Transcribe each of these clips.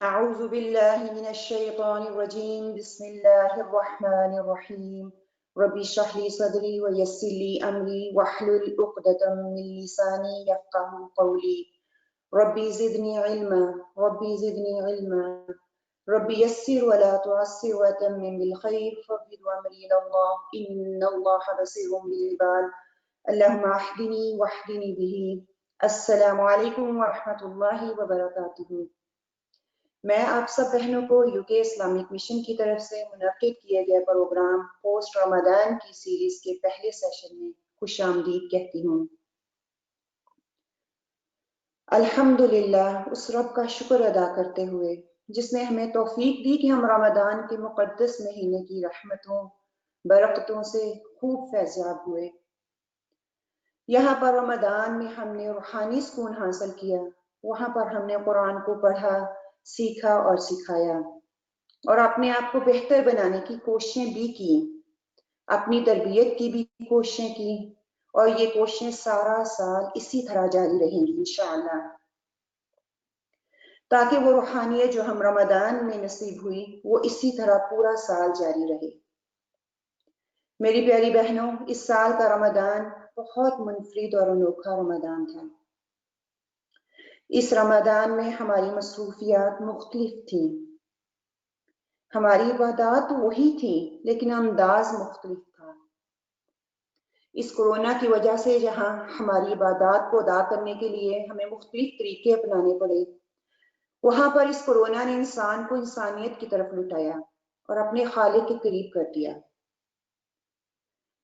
أعوذ بالله من الشيطان الرجيم بسم الله الرحمن الرحيم ربي اشرح لي صدري ويسر لي أمري واحلل عقدة من لساني يفقهوا قولي ربي زدني علما ربي يسر ولا تعسر وتمم بالخير فاقبض أمري إلى الله إن الله بصير بالعباد اللهم اهدني واهدني به السلام عليكم ورحمة الله وبركاته۔ میں آپ سب بہنوں کو UK اسلامک مشن کی طرف سے منعقد کیے گئے پروگرام پوسٹ رمضان کی سیریز کے پہلے سیشن میں خوش آمدید کہتی ہوں۔ الحمدللہ، اس رب کا شکر ادا کرتے ہوئے جس نے ہمیں توفیق دی کہ ہم رمضان کے مقدس مہینے کی رحمتوں برکتوں سے خوب فیضیاب ہوئے۔ یہاں پر رمضان میں ہم نے روحانی سکون حاصل کیا، وہاں پر ہم نے قرآن کو پڑھا، سیکھا اور سکھایا، اور اپنے آپ کو بہتر بنانے کی کوششیں بھی کی، اپنی تربیت کی بھی کوششیں کی، اور یہ کوششیں سارا سال اسی طرح جاری رہیں گی انشاءاللہ، تاکہ وہ روحانیت جو ہم رمضان میں نصیب ہوئی وہ اسی طرح پورا سال جاری رہے۔ میری پیاری بہنوں، اس سال کا رمضان بہت منفرد اور انوکھا رمضان تھا۔ اس رمضان میں ہماری مصروفیات مختلف تھیں، ہماری عبادات وہی تھی لیکن انداز مختلف تھا۔ اس کورونا کی وجہ سے جہاں ہماری عبادات کو ادا کرنے کے لیے ہمیں مختلف طریقے اپنانے پڑے، وہاں پر اس کورونا نے انسان کو انسانیت کی طرف لٹایا اور اپنے خالق کے قریب کر دیا۔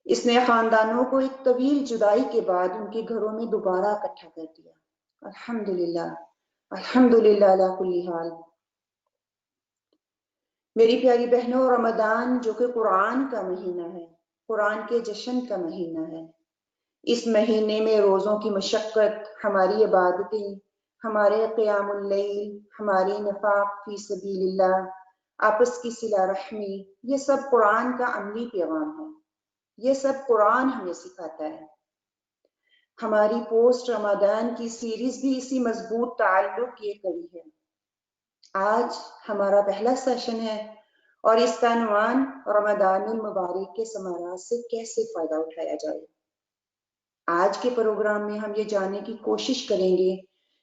اس نے خاندانوں کو ایک طویل جدائی کے بعد ان کے گھروں میں دوبارہ اکٹھا کر دیا۔ الحمدللہ، الحمدللہ علی کل حال۔ میری پیاری بہنوں، رمضان جو کہ قرآن کا مہینہ ہے، قرآن کے جشن کا مہینہ ہے، اس مہینے میں روزوں کی مشقت، ہماری عبادتیں، ہمارے قیام اللیل، ہماری نفاق فی سبیل اللہ، آپس کی صلہ رحمی، یہ سب قرآن کا عملی پیغام ہے، یہ سب قرآن ہمیں سکھاتا ہے۔ ہماری پوسٹ رمضان کی سیریز بھی اسی مضبوط تعلق کی کڑی ہے۔ آج ہمارا پہلا سیشن ہے اور اس کا عنوان رمضان المبارک کے ثمرات سے کیسے فائدہ اٹھایا جائے۔ آج کے پروگرام میں ہم یہ جاننے کی کوشش کریں گے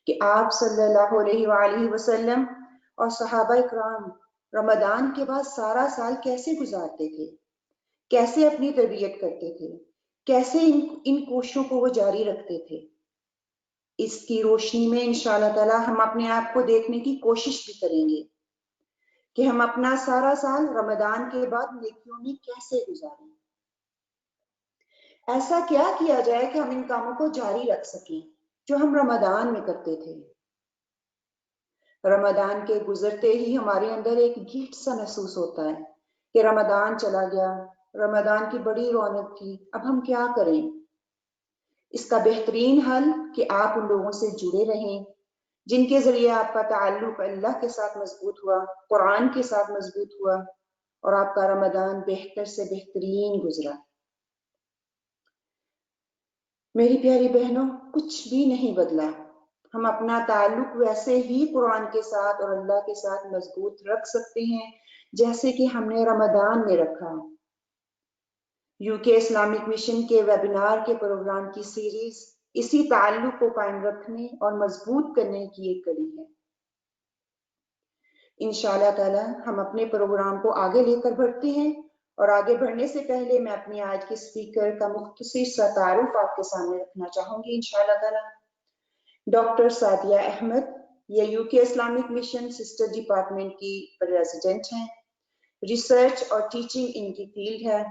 کہ آپ صلی اللہ علیہ وآلہ وسلم اور صحابہ اکرام رمضان کے بعد سارا سال کیسے گزارتے تھے، کیسے اپنی تربیت کرتے تھے، کیسے ان کوششوں کو وہ جاری رکھتے تھے۔ اس کی روشنی میں انشاءاللہ تعالی ہم اپنے آپ کو دیکھنے کی کوشش بھی کریں گے کہ ہم اپنا سارا سال رمضان کے بعد نیکیوں میں کیسے گزاریں، ایسا کیا کیا جائے کہ ہم ان کاموں کو جاری رکھ سکیں جو ہم رمضان میں کرتے تھے۔ رمضان کے گزرتے ہی ہمارے اندر ایک گلٹ سا محسوس ہوتا ہے کہ رمضان چلا گیا، رمضان کی بڑی رونق تھی، اب ہم کیا کریں۔ اس کا بہترین حل کہ آپ ان لوگوں سے جڑے رہیں جن کے ذریعے آپ کا تعلق اللہ کے ساتھ مضبوط ہوا، قرآن کے ساتھ مضبوط ہوا، اور آپ کا رمضان بہتر سے بہترین گزرا۔ میری پیاری بہنوں، کچھ بھی نہیں بدلا، ہم اپنا تعلق ویسے ہی قرآن کے ساتھ اور اللہ کے ساتھ مضبوط رکھ سکتے ہیں جیسے کہ ہم نے رمضان میں رکھا۔ UK اسلامک مشن کے ویبینار کے پروگرام کی سیریز اسی تعلق کو قائم رکھنے اور مضبوط کرنے کی ایک کڑی ہے۔ انشاءاللہ تعالی ہم اپنے پروگرام کو آگے لے کر بڑھتے ہیں، اور آگے بڑھنے سے پہلے میں اپنی آج کے اسپیکر کا مختصر سا تعارف آپ کے سامنے رکھنا چاہوں گی انشاءاللہ تعالی۔ ڈاکٹر سعدیہ احمد، یہ UK Islamic mission sister department کی پریزیڈنٹ ہیں، ریسرچ اور ٹیچنگ ان کی فیلڈ ہے،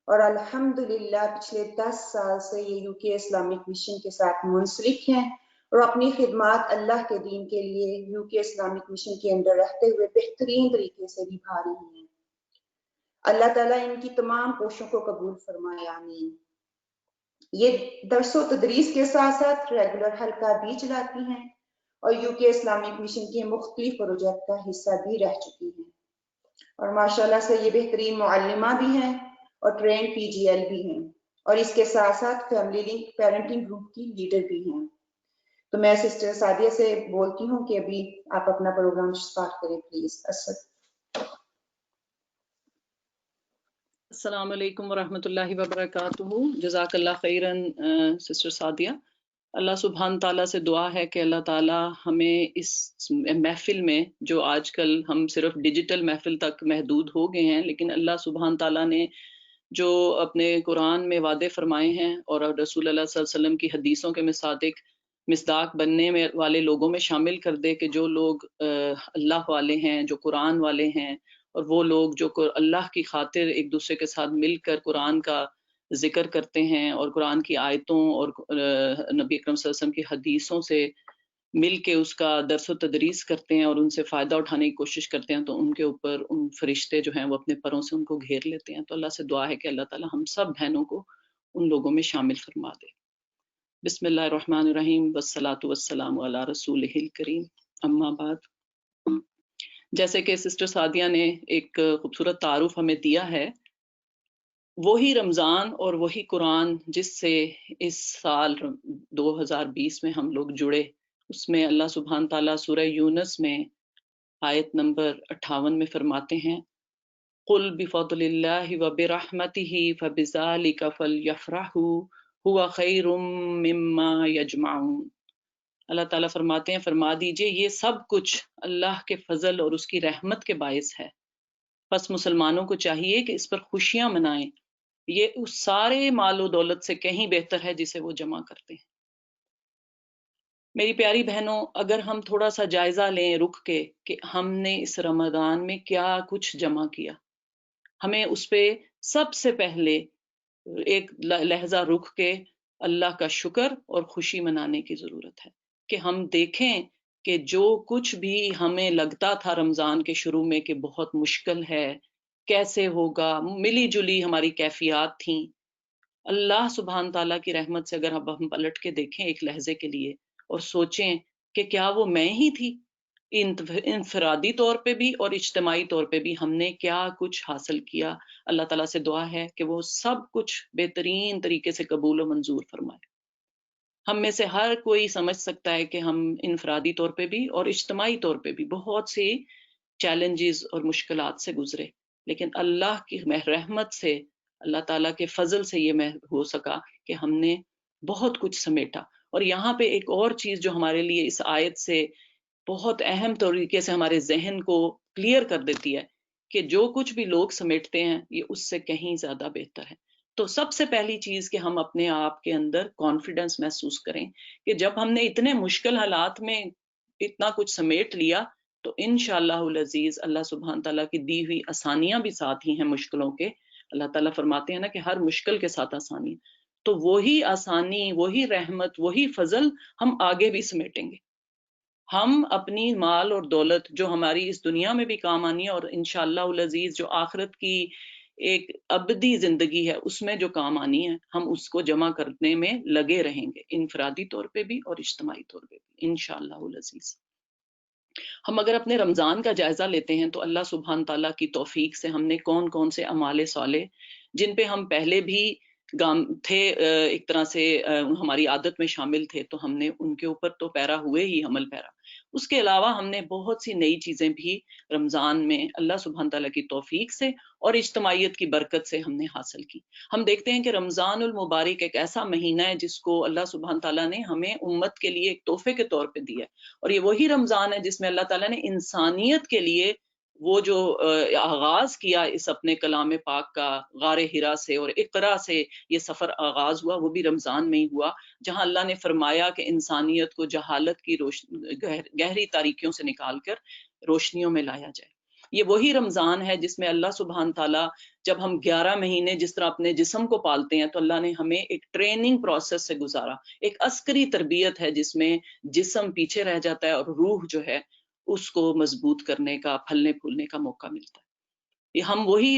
اور الحمدللہ پچھلے 10 سال سے یہ UK اسلامک مشن کے ساتھ منسلک ہیں اور اپنی خدمات اللہ کے دین کے لیے UK اسلامک مشن کے اندر رہتے ہوئے بہترین طریقے سے نبھا رہی ہیں۔ اللہ تعالیٰ ان کی تمام کوششوں کو قبول فرمائے، آمین۔ یہ درس و تدریس کے ساتھ ساتھ ریگولر حلقہ بھی چلاتی ہیں اور UK اسلامک مشن کے مختلف پروجیکٹ کا حصہ بھی رہ چکی ہیں، اور ماشاءاللہ سے یہ بہترین معلمہ بھی ہیں اور ٹرینڈ PGL بھی ہیں، اور اس کے ساتھ ساتھ فیملی لنک پیرنٹنگ گروپ کی لیڈر بھی ہیں۔ تو میں سسٹر سعدیہ سے بولتی ہوں کہ ابھی آپ اپنا پروگرام سٹارٹ کریں پلیز. اسد. السلام علیکم ورحمۃ اللہ وبرکاتہ. جزاک اللہ خیرن سسٹر سعدیہ. اللہ سبحانہ تعالیٰ سے دعا ہے کہ اللہ تعالیٰ ہمیں اس محفل میں، جو آج کل ہم صرف ڈیجیٹل محفل تک محدود ہو گئے ہیں، لیکن اللہ سبحانہ تعالیٰ نے جو اپنے قرآن میں وعدے فرمائے ہیں اور رسول اللہ صلی اللہ علیہ وسلم کی حدیثوں کے مصداق بننے میں والے لوگوں میں شامل کر دے کہ جو لوگ اللہ والے ہیں، جو قرآن والے ہیں، اور وہ لوگ جو اللہ کی خاطر ایک دوسرے کے ساتھ مل کر قرآن کا ذکر کرتے ہیں اور قرآن کی آیتوں اور نبی اکرم صلی اللہ علیہ وسلم کی حدیثوں سے مل کے اس کا درس و تدریس کرتے ہیں اور ان سے فائدہ اٹھانے کی کوشش کرتے ہیں، تو ان کے اوپر ان فرشتے جو ہیں وہ اپنے پروں سے ان کو گھیر لیتے ہیں. تو اللہ سے دعا ہے کہ اللہ تعالیٰ ہم سب بہنوں کو ان لوگوں میں شامل فرما دے. بسم اللہ الرحمن الرحیم، والصلاۃ والسلام علی رسولہ الکریم، اما بعد. جیسے کہ سسٹر سعدیہ نے ایک خوبصورت تعارف ہمیں دیا ہے، وہی رمضان اور وہی قرآن جس سے اس سال 2020 میں ہم لوگ جڑے، اس میں اللہ سبحانہ تعالیٰ سورہ یونس میں آیت نمبر 58 میں فرماتے ہیں، قُلْ بِفَضْلِ اللَّهِ وَبِرَحْمَتِهِ فَبِذَلِكَ فَلْيَفْرَحُوا هُوَ خَيْرٌ مِّمَّا يَجْمَعُونَ. اللہ تعالیٰ فرماتے ہیں، فرما دیجئے یہ سب کچھ اللہ کے فضل اور اس کی رحمت کے باعث ہے، پس مسلمانوں کو چاہیے کہ اس پر خوشیاں منائیں، یہ اس سارے مال و دولت سے کہیں بہتر ہے جسے وہ جمع کرتے ہیں. میری پیاری بہنوں، اگر ہم تھوڑا سا جائزہ لیں رک کے کہ ہم نے اس رمضان میں کیا کچھ جمع کیا، ہمیں اس پہ سب سے پہلے ایک لہجہ رک کے اللہ کا شکر اور خوشی منانے کی ضرورت ہے کہ ہم دیکھیں کہ جو کچھ بھی ہمیں لگتا تھا رمضان کے شروع میں کہ بہت مشکل ہے، کیسے ہوگا، ملی جلی ہماری کیفیات تھیں، اللہ سبحانہ تعالیٰ کی رحمت سے اگر ہم پلٹ کے دیکھیں ایک لہجے کے لیے اور سوچیں کہ کیا وہ میں ہی تھی، انفرادی طور پہ بھی اور اجتماعی طور پہ بھی ہم نے کیا کچھ حاصل کیا. اللہ تعالیٰ سے دعا ہے کہ وہ سب کچھ بہترین طریقے سے قبول و منظور فرمائے. ہم میں سے ہر کوئی سمجھ سکتا ہے کہ ہم انفرادی طور پہ بھی اور اجتماعی طور پہ بھی بہت سی چیلنجز اور مشکلات سے گزرے، لیکن اللہ کی رحمت سے، اللہ تعالیٰ کے فضل سے یہ ہو سکا کہ ہم نے بہت کچھ سمیٹا. اور یہاں پہ ایک اور چیز جو ہمارے لیے اس آیت سے بہت اہم طریقے سے ہمارے ذہن کو کلیئر کر دیتی ہے کہ جو کچھ بھی لوگ سمیٹتے ہیں یہ اس سے کہیں زیادہ بہتر ہے. تو سب سے پہلی چیز کہ ہم اپنے آپ کے اندر کانفیڈنس محسوس کریں کہ جب ہم نے اتنے مشکل حالات میں اتنا کچھ سمیٹ لیا تو انشاءاللہ العزیز اللہ سبحانہ تعالیٰ کی دی ہوئی آسانیاں بھی ساتھ ہی ہیں مشکلوں کے. اللہ تعالیٰ فرماتے ہیں نا کہ ہر مشکل کے ساتھ آسانی، تو وہی آسانی، وہی رحمت، وہی فضل ہم آگے بھی سمیٹیں گے. ہم اپنی مال اور دولت جو ہماری اس دنیا میں بھی کام آنی ہے اور انشاءاللہ العزیز جو آخرت کی ایک ابدی زندگی ہے اس میں جو کام آنی ہے، ہم اس کو جمع کرنے میں لگے رہیں گے، انفرادی طور پہ بھی اور اجتماعی طور پہ بھی انشاءاللہ العزیز. ہم اگر اپنے رمضان کا جائزہ لیتے ہیں تو اللہ سبحانہ تعالیٰ کی توفیق سے ہم نے کون کون سے اعمال صالح جن پہ ہم پہلے بھی تھے، ایک طرح سے ہماری عادت میں شامل تھے، تو ہم نے ان کے اوپر تو پیرا ہوئے ہی عمل پیرا. اس کے علاوہ ہم نے بہت سی نئی چیزیں بھی رمضان میں اللہ سبحانہ تعالیٰ کی توفیق سے اور اجتماعیت کی برکت سے ہم نے حاصل کی. ہم دیکھتے ہیں کہ رمضان المبارک ایک ایسا مہینہ ہے جس کو اللہ سبحانہ تعالیٰ نے ہمیں امت کے لیے ایک تحفے کے طور پہ دیا ہے، اور یہ وہی رمضان ہے جس میں اللہ تعالیٰ نے انسانیت کے لیے وہ جو آغاز کیا اس اپنے کلام پاک کا غار حرا سے اور اقرا سے یہ سفر آغاز ہوا، وہ بھی رمضان میں ہی ہوا، جہاں اللہ نے فرمایا کہ انسانیت کو جہالت کی گہری تاریکیوں سے نکال کر روشنیوں میں لایا جائے. یہ وہی رمضان ہے جس میں اللہ سبحانہ تعالیٰ، جب ہم 11 مہینے جس طرح اپنے جسم کو پالتے ہیں تو اللہ نے ہمیں ایک ٹریننگ پروسیس سے گزارا، ایک عسکری تربیت ہے جس میں جسم پیچھے رہ جاتا ہے اور روح جو ہے اس کو مضبوط کرنے کا، پھلنے پھولنے کا موقع ملتا ہے. یہ ہم وہی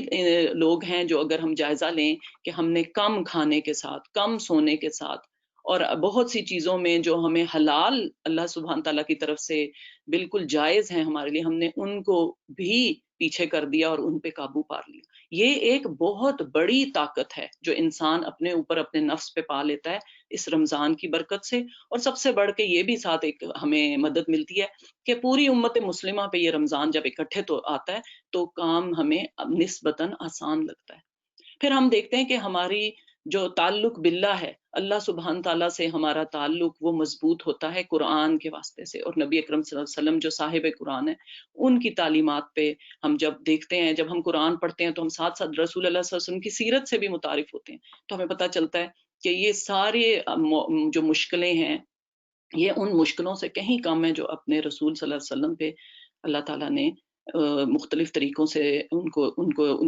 لوگ ہیں جو اگر ہم جائزہ لیں کہ ہم نے کم کھانے کے ساتھ، کم سونے کے ساتھ اور بہت سی چیزوں میں جو ہمیں حلال اللہ سبحانہ تعالیٰ کی طرف سے بالکل جائز ہیں ہمارے لیے، ہم نے ان کو بھی پیچھے کر دیا اور ان پہ قابو پا لیا. یہ ایک بہت بڑی طاقت ہے جو انسان اپنے اوپر، اپنے نفس پہ پا لیتا ہے. اس رمضان کی برکت سے، اور سب سے بڑھ کے یہ بھی ساتھ ایک ہمیں مدد ملتی ہے کہ پوری امت مسلمہ پہ یہ رمضان جب اکٹھے تو آتا ہے تو کام ہمیں نسبتاً آسان لگتا ہے۔ پھر ہم دیکھتے ہیں کہ ہماری جو تعلق باللہ ہے، اللہ سبحانہ تعالیٰ سے ہمارا تعلق وہ مضبوط ہوتا ہے قرآن کے واسطے سے، اور نبی اکرم صلی اللہ علیہ وسلم جو صاحب قرآن ہے ان کی تعلیمات پہ ہم جب دیکھتے ہیں، جب ہم قرآن پڑھتے ہیں تو ہم ساتھ ساتھ رسول اللہ صلی اللہ علیہ وسلم کی سیرت سے بھی متعارف ہوتے ہیں، تو ہمیں پتہ چلتا ہے کہ یہ سارے جو مشکلیں ہیں یہ ان مشکلوں سے کہیں کم ہے جو اپنے رسول صلی اللہ علیہ وسلم پہ اللہ تعالیٰ نے مختلف طریقوں سے ان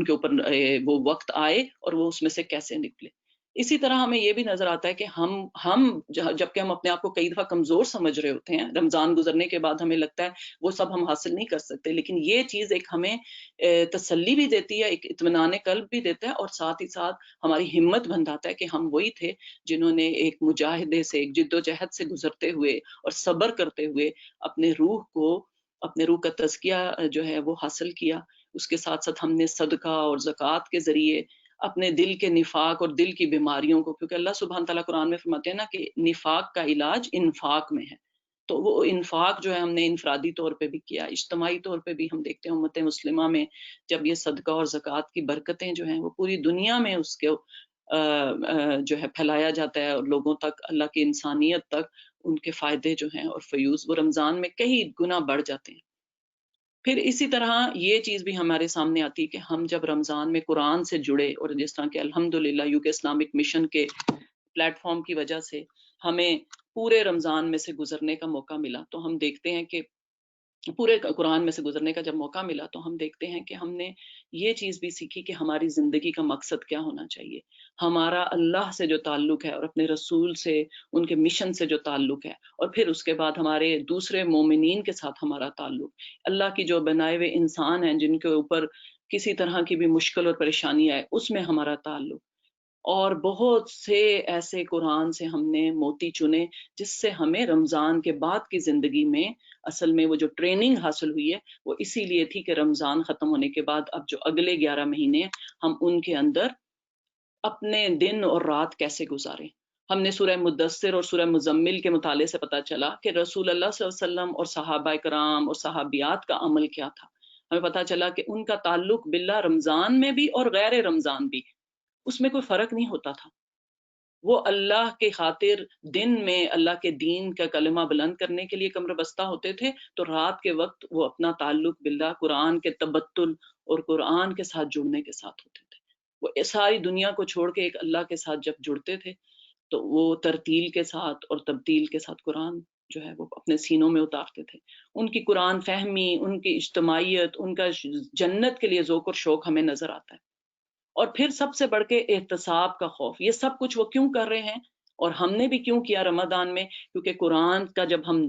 کے اوپر وہ وقت آئے اور وہ اس میں سے کیسے نکلے۔ اسی طرح ہمیں یہ بھی نظر آتا ہے کہ ہم جبکہ ہم اپنے آپ کو کئی دفعہ کمزور سمجھ رہے ہوتے ہیں، رمضان گزرنے کے بعد ہمیں لگتا ہے وہ سب ہم حاصل نہیں کر سکتے، لیکن یہ چیز ایک ہمیں تسلی بھی دیتی ہے، ایک اطمینان قلب بھی دیتا ہے، اور ساتھ ہی ساتھ ہماری ہمت بندھاتا ہے کہ ہم وہی تھے جنہوں نے ایک مجاہدے سے، ایک جد و جہد سے گزرتے ہوئے اور صبر کرتے ہوئے اپنے روح کا تزکیہ جو ہے وہ حاصل کیا۔ اس کے ساتھ ساتھ ہم نے صدقہ اور زکوٰۃ کے ذریعے اپنے دل کے نفاق اور دل کی بیماریوں کو، کیونکہ اللہ سبحانہ تعالیٰ قرآن میں فرماتے ہیں نا کہ نفاق کا علاج انفاق میں ہے، تو وہ انفاق جو ہے ہم نے انفرادی طور پہ بھی کیا، اجتماعی طور پہ بھی ہم دیکھتے ہیں امت مسلمہ میں جب یہ صدقہ اور زکوٰۃ کی برکتیں جو ہیں وہ پوری دنیا میں اس کے جو ہے پھیلایا جاتا ہے، اور لوگوں تک، اللہ کی انسانیت تک ان کے فائدے جو ہیں اور فیوز وہ رمضان میں کئی گنا بڑھ جاتے ہیں۔ پھر اسی طرح یہ چیز بھی ہمارے سامنے آتی ہے کہ ہم جب رمضان میں قرآن سے جڑے، اور جس طرح کہ الحمدللہ UK اسلامک مشن کے پلیٹ فارم کی وجہ سے ہمیں پورے رمضان میں سے گزرنے کا موقع ملا، تو ہم دیکھتے ہیں کہ پورے قرآن میں سے گزرنے کا جب موقع ملا تو ہم دیکھتے ہیں کہ ہم نے یہ چیز بھی سیکھی کہ ہماری زندگی کا مقصد کیا ہونا چاہیے، ہمارا اللہ سے جو تعلق ہے اور اپنے رسول سے، ان کے مشن سے جو تعلق ہے، اور پھر اس کے بعد ہمارے دوسرے مومنین کے ساتھ ہمارا تعلق، اللہ کی جو بنائے ہوئے انسان ہیں جن کے اوپر کسی طرح کی بھی مشکل اور پریشانی آئے اس میں ہمارا تعلق، اور بہت سے ایسے قرآن سے ہم نے موتی چنے جس سے ہمیں رمضان کے بعد کی زندگی میں اصل میں وہ جو ٹریننگ حاصل ہوئی ہے وہ اسی لیے تھی کہ رمضان ختم ہونے کے بعد اب جو اگلے 11 مہینے ہم ان کے اندر اپنے دن اور رات کیسے گزاریں۔ ہم نے سورہ مدثر اور سورہ مزمل کے مطالعے سے پتہ چلا کہ رسول اللہ صلی اللہ علیہ وسلم اور صحابہ کرام اور صحابیات کا عمل کیا تھا۔ ہمیں پتہ چلا کہ ان کا تعلق باللہ رمضان میں بھی اور غیر رمضان بھی، اس میں کوئی فرق نہیں ہوتا تھا۔ وہ اللہ کے خاطر دن میں اللہ کے دین کا کلمہ بلند کرنے کے لیے کمر بستہ ہوتے تھے، تو رات کے وقت وہ اپنا تعلق باللہ قرآن کے تبتل اور قرآن کے ساتھ جڑنے کے ساتھ ہوتے تھے۔ وہ ساری دنیا کو چھوڑ کے ایک اللہ کے ساتھ جب جڑتے تھے تو وہ ترتیل کے ساتھ اور تبدیل کے ساتھ قرآن جو ہے وہ اپنے سینوں میں اتارتے تھے۔ ان کی قرآن فہمی، ان کی اجتماعیت، ان کا جنت کے لیے ذوق اور شوق ہمیں نظر آتا ہے۔ اور پھر سب سے بڑھ کے احتساب کا خوف، یہ سب کچھ وہ کیوں کر رہے ہیں اور ہم نے بھی کیوں کیا رمضان میں؟ کیونکہ قرآن کا جب ہم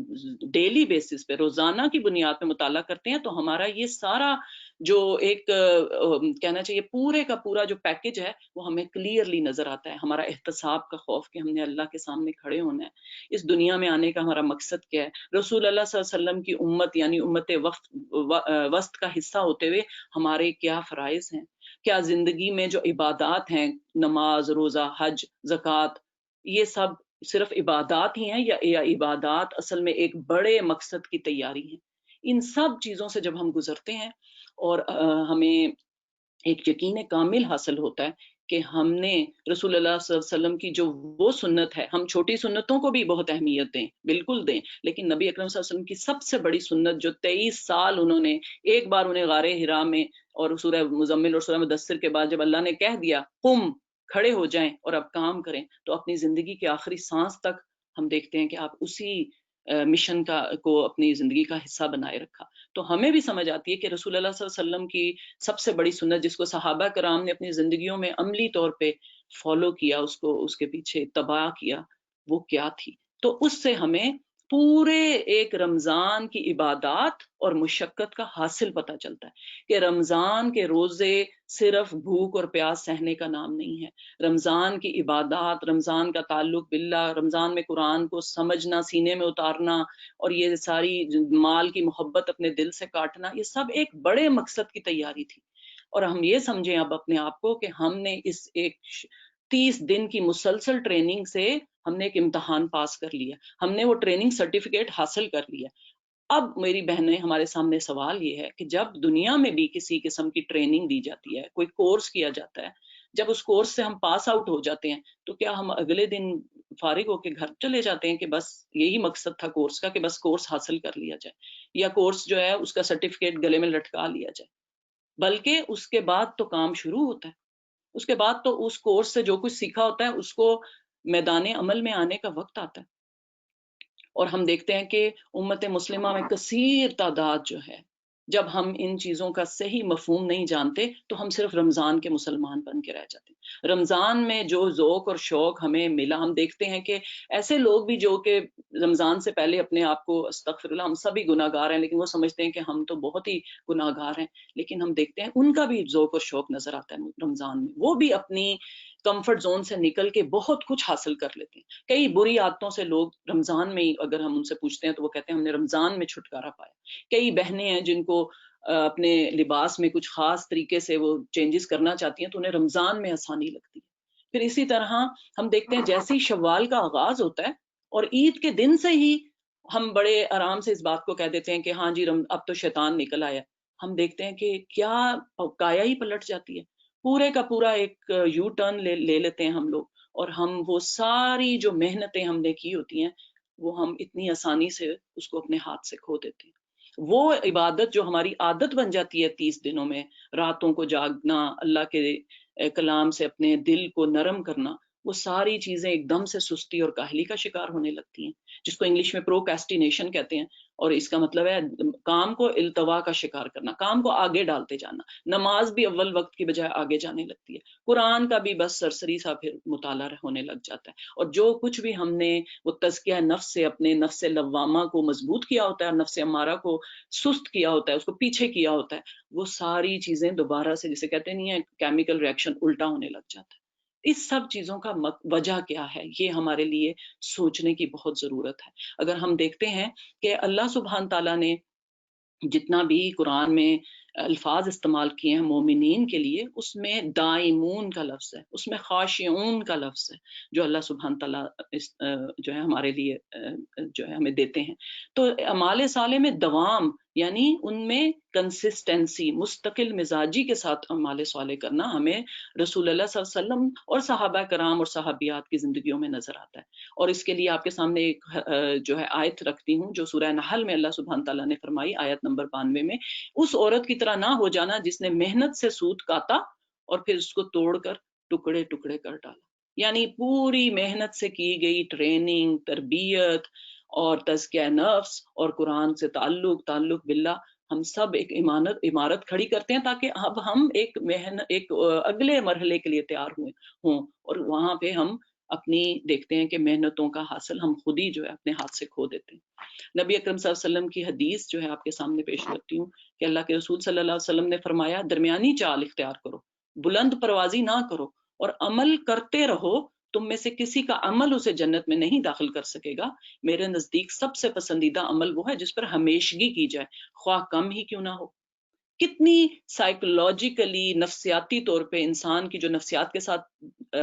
ڈیلی بیسس پہ روزانہ کی بنیاد پہ مطالعہ کرتے ہیں تو ہمارا یہ سارا جو ایک کہنا چاہیے پورے کا پورا جو پیکج ہے وہ ہمیں کلیئرلی نظر آتا ہے۔ ہمارا احتساب کا خوف کہ ہم نے اللہ کے سامنے کھڑے ہونا ہے، اس دنیا میں آنے کا ہمارا مقصد کیا ہے، رسول اللہ صلی اللہ علیہ وسلم کی امت یعنی امت وسط کا حصہ ہوتے ہوئے ہمارے کیا فرائض ہیں، کیا زندگی میں جو عبادات ہیں، نماز، روزہ، حج، زکوٰۃ، یہ سب صرف عبادات ہی ہیں یا عبادات اصل میں ایک بڑے مقصد کی تیاری ہیں۔ ان سب چیزوں سے جب ہم گزرتے ہیں اور ہمیں ایک یقین کامل حاصل ہوتا ہے کہ ہم نے رسول اللہ صلی اللہ علیہ وسلم کی جو وہ سنت ہے، ہم چھوٹی سنتوں کو بھی بہت اہمیت دیں، بالکل دیں، لیکن نبی اکرم صلی اللہ علیہ وسلم کی سب سے بڑی سنت جو 23 سال انہوں نے، ایک بار انہیں غار حرا میں اور سورہ مزمل اور سورہ مدثر کے بعد جب اللہ نے کہہ دیا قم، کھڑے ہو جائیں اور اب کام کریں، تو اپنی زندگی کے آخری سانس تک ہم دیکھتے ہیں کہ آپ اسی مشن کو اپنی زندگی کا حصہ بنائے رکھا۔ تو ہمیں بھی سمجھ آتی ہے کہ رسول اللہ صلی اللہ علیہ وسلم کی سب سے بڑی سنت جس کو صحابہ کرام نے اپنی زندگیوں میں عملی طور پہ فالو کیا، اس کے پیچھے اتباع کیا، وہ کیا تھی۔ تو اس سے ہمیں پورے ایک رمضان کی عبادات اور مشقت کا حاصل پتہ چلتا ہے کہ رمضان کے روزے صرف بھوک اور پیاس سہنے کا نام نہیں ہے، رمضان کی عبادات، رمضان کا تعلق باللہ، رمضان میں قرآن کو سمجھنا، سینے میں اتارنا، اور یہ ساری مال کی محبت اپنے دل سے کاٹنا، یہ سب ایک بڑے مقصد کی تیاری تھی۔ اور ہم یہ سمجھیں اب اپنے آپ کو کہ ہم نے اس ایک 30 دن کی مسلسل ٹریننگ سے ہم نے ایک امتحان پاس کر لیا، ہم نے وہ ٹریننگ سرٹیفکیٹ حاصل کر لیا۔ اب میری بہنیں ہمارے سامنے سوال یہ ہے کہ جب دنیا میں بھی کسی قسم کی ٹریننگ دی جاتی ہے، کوئی کورس کیا جاتا ہے، جب اس کورس سے ہم پاس آؤٹ ہو جاتے ہیں تو کیا ہم اگلے دن فارغ ہو کے گھر چلے جاتے ہیں کہ بس یہی مقصد تھا کورس کا کہ بس کورس حاصل کر لیا جائے، یا کورس جو ہے اس کا سرٹیفکیٹ گلے میں لٹکا لیا جائے؟ بلکہ اس کے بعد تو کام شروع ہوتا ہے، اس کے بعد تو اس کورس سے جو کچھ سیکھا ہوتا ہے اس کو میدان عمل میں آنے کا وقت آتا ہے۔ اور ہم دیکھتے ہیں کہ امت مسلمہ میں کثیر تعداد جو ہے، جب ہم ان چیزوں کا صحیح مفہوم نہیں جانتے تو ہم صرف رمضان کے مسلمان بن کے رہ جاتے ہیں۔ رمضان میں جو ذوق اور شوق ہمیں ملا، ہم دیکھتے ہیں کہ ایسے لوگ بھی جو کہ رمضان سے پہلے اپنے آپ کو استغفر اللہ، ہم سبھی گناہ گار ہیں، لیکن وہ سمجھتے ہیں کہ ہم تو بہت ہی گناہ گار ہیں، لیکن ہم دیکھتے ہیں ان کا بھی ذوق اور شوق نظر آتا ہے رمضان میں، وہ بھی اپنی کمفرٹ زون سے نکل کے بہت کچھ حاصل کر لیتے ہیں۔ کئی بری عادتوں سے لوگ رمضان میں ہی، اگر ہم ان سے پوچھتے ہیں تو وہ کہتے ہیں ہم نے رمضان میں چھٹکارا پایا۔ کئی بہنیں ہیں جن کو اپنے لباس میں کچھ خاص طریقے سے وہ چینجز کرنا چاہتی ہیں تو انہیں رمضان میں آسانی لگتی ہے۔ پھر اسی طرح ہم دیکھتے ہیں جیسے ہی شوال کا آغاز ہوتا ہے اور عید کے دن سے ہی ہم بڑے آرام سے اس بات کو کہہ دیتے ہیں کہ ہاں جی اب تو شیطان نکل آیا۔ ہم دیکھتے ہیں کہ کیا کایا ہی پلٹ جاتی ہے، پورے کا پورا ایک یو ٹرن لے لیتے ہیں ہم لوگ، اور ہم وہ ساری جو محنتیں ہم نے کی ہوتی ہیں وہ ہم اتنی آسانی سے اس کو اپنے ہاتھ سے کھو دیتے ہیں۔ وہ عبادت جو ہماری عادت بن جاتی ہے 30 دنوں میں، راتوں کو جاگنا، اللہ کے کلام سے اپنے دل کو نرم کرنا، وہ ساری چیزیں ایک دم سے سستی اور کاہلی کا شکار ہونے لگتی ہیں، جس کو انگلش میں پروکیسٹینیشن کہتے ہیں، اور اس کا مطلب ہے کام کو التوا کا شکار کرنا، کام کو آگے ڈالتے جانا۔ نماز بھی اول وقت کی بجائے آگے جانے لگتی ہے، قرآن کا بھی بس سرسری سا پھر مطالعہ ہونے لگ جاتا ہے، اور جو کچھ بھی ہم نے وہ تزکیہ نفس سے اپنے نفس لوامہ کو مضبوط کیا ہوتا ہے اور نفس امارہ کو سست کیا ہوتا ہے، اس کو پیچھے کیا ہوتا ہے، وہ ساری چیزیں دوبارہ سے جسے کہتے نہیں ہے کیمیکل ریئیکشن الٹا ہونے لگ جاتا ہے۔ اس سب چیزوں کا وجہ کیا ہے، یہ ہمارے لیے سوچنے کی بہت ضرورت ہے۔ اگر ہم دیکھتے ہیں کہ اللہ سبحانہ تعالیٰ نے جتنا بھی قرآن میں الفاظ استعمال کیے ہیں مومنین کے لیے، اس میں دائمون کا لفظ ہے، اس میں خاشعون کا لفظ ہے، جو اللہ سبحانہ تعالیٰ جو ہے ہمارے لیے جو ہے ہمیں دیتے ہیں۔ تو اعمال صالح میں دوام، یعنی ان میں کنسسٹنسی، مستقل مزاجی کے ساتھ اعمال صالح کرنا ہمیں رسول اللہ صلی اللہ علیہ وسلم اور صحابہ کرام اور صحابیات کی زندگیوں میں نظر آتا ہے۔ اور اس کے لیے آپ کے سامنے ایک جو ہے آیت رکھتی ہوں جو سورہ نحل میں اللہ سبحانہ تعالیٰ نے فرمائی، آیت نمبر 92 میں، اس عورت کی طرح نہ ہو جانا جس نے محنت سے سوت کاتا اور پھر اس کو توڑ کر ٹکڑے ٹکڑے کر ڈالا۔ یعنی پوری محنت سے کی گئی ٹریننگ، تربیت اور تزکیہ نفس اور قرآن سے تعلق باللہ، ہم سب ایک عمارت کھڑی کرتے ہیں تاکہ اب ہم ایک اگلے مرحلے کے لیے تیار ہوں، اور وہاں پہ ہم اپنی دیکھتے ہیں کہ محنتوں کا حاصل ہم خود ہی جو ہے اپنے ہاتھ سے کھو دیتے ہیں۔ نبی اکرم صلی اللہ علیہ وسلم کی حدیث جو ہے آپ کے سامنے پیش کرتی ہوں کہ اللہ کے رسول صلی اللہ علیہ وسلم نے فرمایا، درمیانی چال اختیار کرو، بلند پروازی نہ کرو، اور عمل کرتے رہو، تم میں سے کسی کا عمل اسے جنت میں نہیں داخل کر سکے گا۔ میرے نزدیک سب سے پسندیدہ عمل وہ ہے جس پر ہمیشگی کی جائے، خواہ کم ہی کیوں نہ ہو۔ کتنی سائیکولوجیکلی نفسیاتی طور پہ انسان کی جو نفسیات کے ساتھ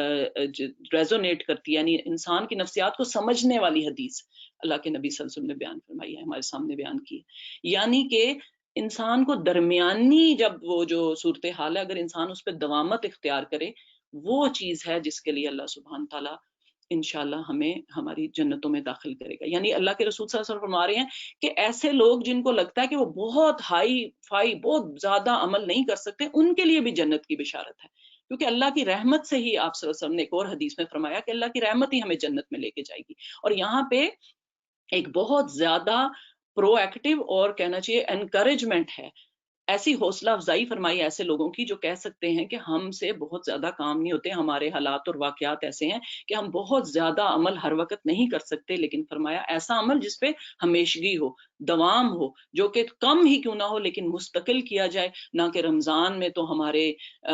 ریزونیٹ کرتی ہے، یعنی انسان کی نفسیات کو سمجھنے والی حدیث اللہ کے نبی صلی اللہ علیہ وسلم نے بیان فرمائی ہے، ہمارے سامنے بیان کی ہے۔ یعنی کہ انسان کو درمیانی جب وہ جو صورتحال ہے، اگر انسان اس پہ دوامت اختیار کرے، وہ چیز ہے جس کے لیے اللہ سبحانہ تعالیٰ انشاءاللہ ہمیں ہماری جنتوں میں داخل کرے گا۔ یعنی اللہ کے رسول صلی اللہ علیہ وسلم فرما رہے ہیں کہ ایسے لوگ جن کو لگتا ہے کہ وہ بہت ہائی فائی، بہت زیادہ عمل نہیں کر سکتے، ان کے لیے بھی جنت کی بشارت ہے، کیونکہ اللہ کی رحمت سے ہی، آپ صلی اللہ علیہ وسلم نے ایک اور حدیث میں فرمایا کہ اللہ کی رحمت ہی ہمیں جنت میں لے کے جائے گی۔ اور یہاں پہ ایک بہت زیادہ پرو ایکٹیو اور کہنا چاہیے انکریجمنٹ ہے، ایسی حوصلہ افزائی فرمائی ایسے لوگوں کی جو کہہ سکتے ہیں کہ ہم سے بہت زیادہ کام نہیں ہوتے، ہمارے حالات اور واقعات ایسے ہیں کہ ہم بہت زیادہ عمل ہر وقت نہیں کر سکتے، لیکن فرمایا ایسا عمل جس پہ ہمیشگی ہو، دوام ہو، جو کہ کم ہی کیوں نہ ہو لیکن مستقل کیا جائے، نہ کہ رمضان میں تو ہمارے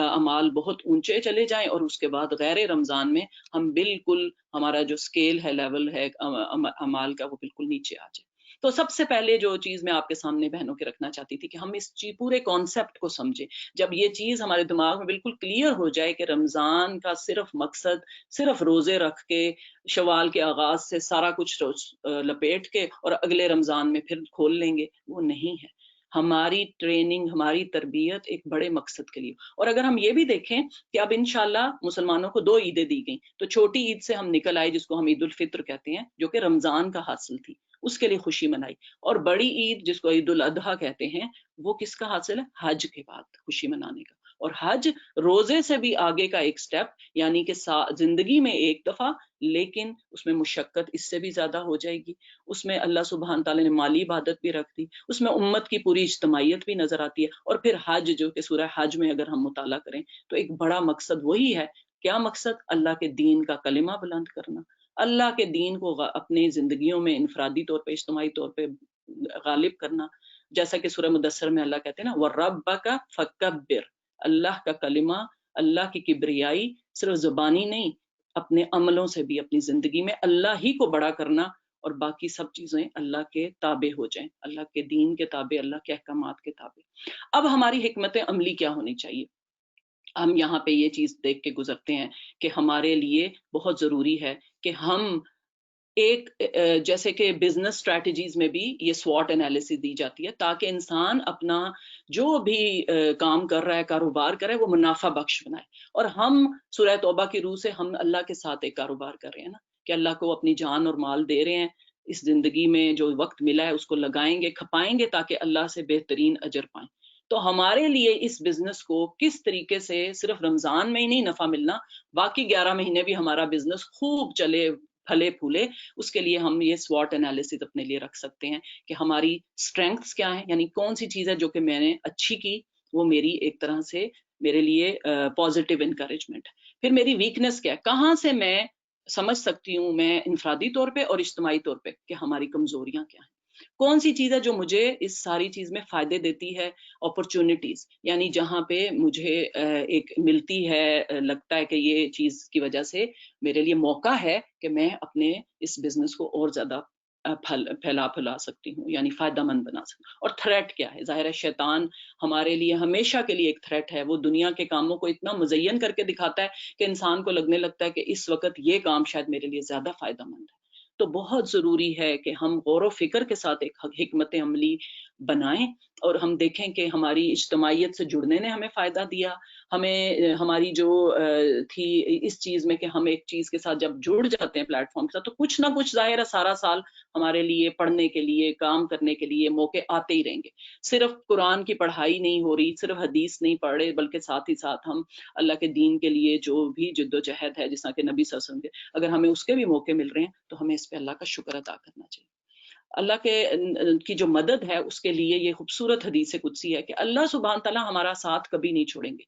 اعمال بہت اونچے چلے جائیں اور اس کے بعد غیر رمضان میں ہم بالکل، ہمارا جو سکیل ہے، لیول ہے اعمال کا، وہ بالکل نیچے آ جائے۔ تو سب سے پہلے جو چیز میں آپ کے سامنے بہنوں کے رکھنا چاہتی تھی کہ ہم اس پورے کانسیپٹ کو سمجھیں. جب یہ چیز ہمارے دماغ میں بالکل کلیئر ہو جائے کہ رمضان کا صرف مقصد صرف روزے رکھ کے شوال کے آغاز سے سارا کچھ لپیٹ کے اور اگلے رمضان میں پھر کھول لیں گے، وہ نہیں ہے. ہماری ٹریننگ، ہماری تربیت ایک بڑے مقصد کے لیے. اور اگر ہم یہ بھی دیکھیں کہ اب انشاءاللہ مسلمانوں کو 2 عیدیں دی گئیں، تو چھوٹی عید سے ہم نکل آئے جس کو ہم عید الفطر کہتے ہیں، جو کہ رمضان کا حاصل تھی، اس کے لیے خوشی منائی. اور بڑی عید جس کو عید الاضحیٰ کہتے ہیں، وہ کس کا حاصل ہے؟ حج کے بعد خوشی منانے کا. اور حج روزے سے بھی آگے کا ایک سٹیپ، یعنی کہ زندگی میں ایک دفعہ، لیکن اس میں مشقت اس سے بھی زیادہ ہو جائے گی. اس میں اللہ سبحانہ تعالیٰ نے مالی عبادت بھی رکھ دی، اس میں امت کی پوری اجتماعیت بھی نظر آتی ہے. اور پھر حج، جو کہ سورہ حج میں اگر ہم مطالعہ کریں تو ایک بڑا مقصد وہی ہے. کیا مقصد؟ اللہ کے دین کا کلمہ بلند کرنا، اللہ کے دین کو اپنی زندگیوں میں انفرادی طور پہ، اجتماعی طور پہ غالب کرنا. جیسا کہ سورہ مدثر میں اللہ کہتے ہیں نا، وَرَبَّكَ فَكَبِّرْ، اللہ کا کلمہ، اللہ کی کبریائی صرف زبانی نہیں، اپنے عملوں سے بھی اپنی زندگی میں اللہ ہی کو بڑا کرنا، اور باقی سب چیزیں اللہ کے تابع ہو جائیں، اللہ کے دین کے تابع، اللہ کے احکامات کے تابع. اب ہماری حکمت عملی کیا ہونی چاہیے؟ ہم یہاں پہ یہ چیز دیکھ کے گزرتے ہیں کہ ہمارے لیے بہت ضروری ہے کہ ہم ایک جیسے کہ بزنس اسٹریٹجیز میں بھی یہ SWOT انالیسس دی جاتی ہے، تاکہ انسان اپنا جو بھی کام کر رہا ہے، کاروبار کر رہا ہے، وہ منافع بخش بنائے. اور ہم سورہ توبہ کی روح سے ہم اللہ کے ساتھ ایک کاروبار کر رہے ہیں نا، کہ اللہ کو اپنی جان اور مال دے رہے ہیں، اس زندگی میں جو وقت ملا ہے اس کو لگائیں گے، کھپائیں گے، تاکہ اللہ سے بہترین اجر پائیں. تو ہمارے لیے اس بزنس کو کس طریقے سے صرف رمضان میں ہی نہیں نفع ملنا، باقی 11 مہینے بھی ہمارا بزنس خوب چلے، پھلے پھولے، اس کے لیے ہم یہ SWOT انالیسس اپنے لیے رکھ سکتے ہیں کہ ہماری اسٹرینگتھس کیا ہیں، یعنی کون سی چیز ہے جو کہ میں نے اچھی کی، وہ میری ایک طرح سے میرے لیے پازیٹیو انکریجمنٹ ہے. پھر میری ویکنس کیا ہے، کہاں سے میں سمجھ سکتی ہوں میں انفرادی طور پہ اور اجتماعی طور پہ کہ ہماری کمزوریاں کیا ہیں، کون سی چیز ہے جو مجھے اس ساری چیز میں فائدے دیتی ہے، اپرچونٹیز، یعنی جہاں پہ مجھے ایک ملتی ہے، لگتا ہے کہ یہ چیز کی وجہ سے میرے لیے موقع ہے کہ میں اپنے اس بزنس کو اور زیادہ پھیلا سکتی ہوں، یعنی فائدہ مند بنا سکتی ہوں. اور تھریٹ کیا ہے؟ ظاہر ہے شیطان ہمارے لیے ہمیشہ کے لیے ایک تھریٹ ہے. وہ دنیا کے کاموں کو اتنا مزین کر کے دکھاتا ہے کہ انسان کو لگنے لگتا ہے کہ اس وقت یہ کام شاید میرے لیے زیادہ فائدہ مند ہے. تو بہت ضروری ہے کہ ہم غور و فکر کے ساتھ ایک حکمت عملی بنائیں، اور ہم دیکھیں کہ ہماری اجتماعیت سے جڑنے نے ہمیں فائدہ دیا. ہمیں ہماری جو تھی اس چیز میں کہ ہم ایک چیز کے ساتھ جب جڑ جاتے ہیں پلیٹ فارم کے ساتھ، تو کچھ نہ کچھ ظاہر ہے سارا سال ہمارے لیے پڑھنے کے لیے، کام کرنے کے لیے موقع آتے ہی رہیں گے. صرف قرآن کی پڑھائی نہیں ہو رہی، صرف حدیث نہیں پڑھ رہے، بلکہ ساتھ ہی ساتھ ہم اللہ کے دین کے لیے جو بھی جد و جہد ہے، جس طرح کہ نبی صلی اللہ علیہ وسلم کے، اگر ہمیں اس کے بھی موقع مل رہے ہیں تو ہمیں اس پہ اللہ کا شکر ادا کرنا چاہیے. اللہ کی جو مدد ہے، اس کے لیے یہ خوبصورت حدیث قدسی ہے کہ اللہ سبحانہ تعالیٰ ہمارا ساتھ کبھی نہیں چھوڑیں گے.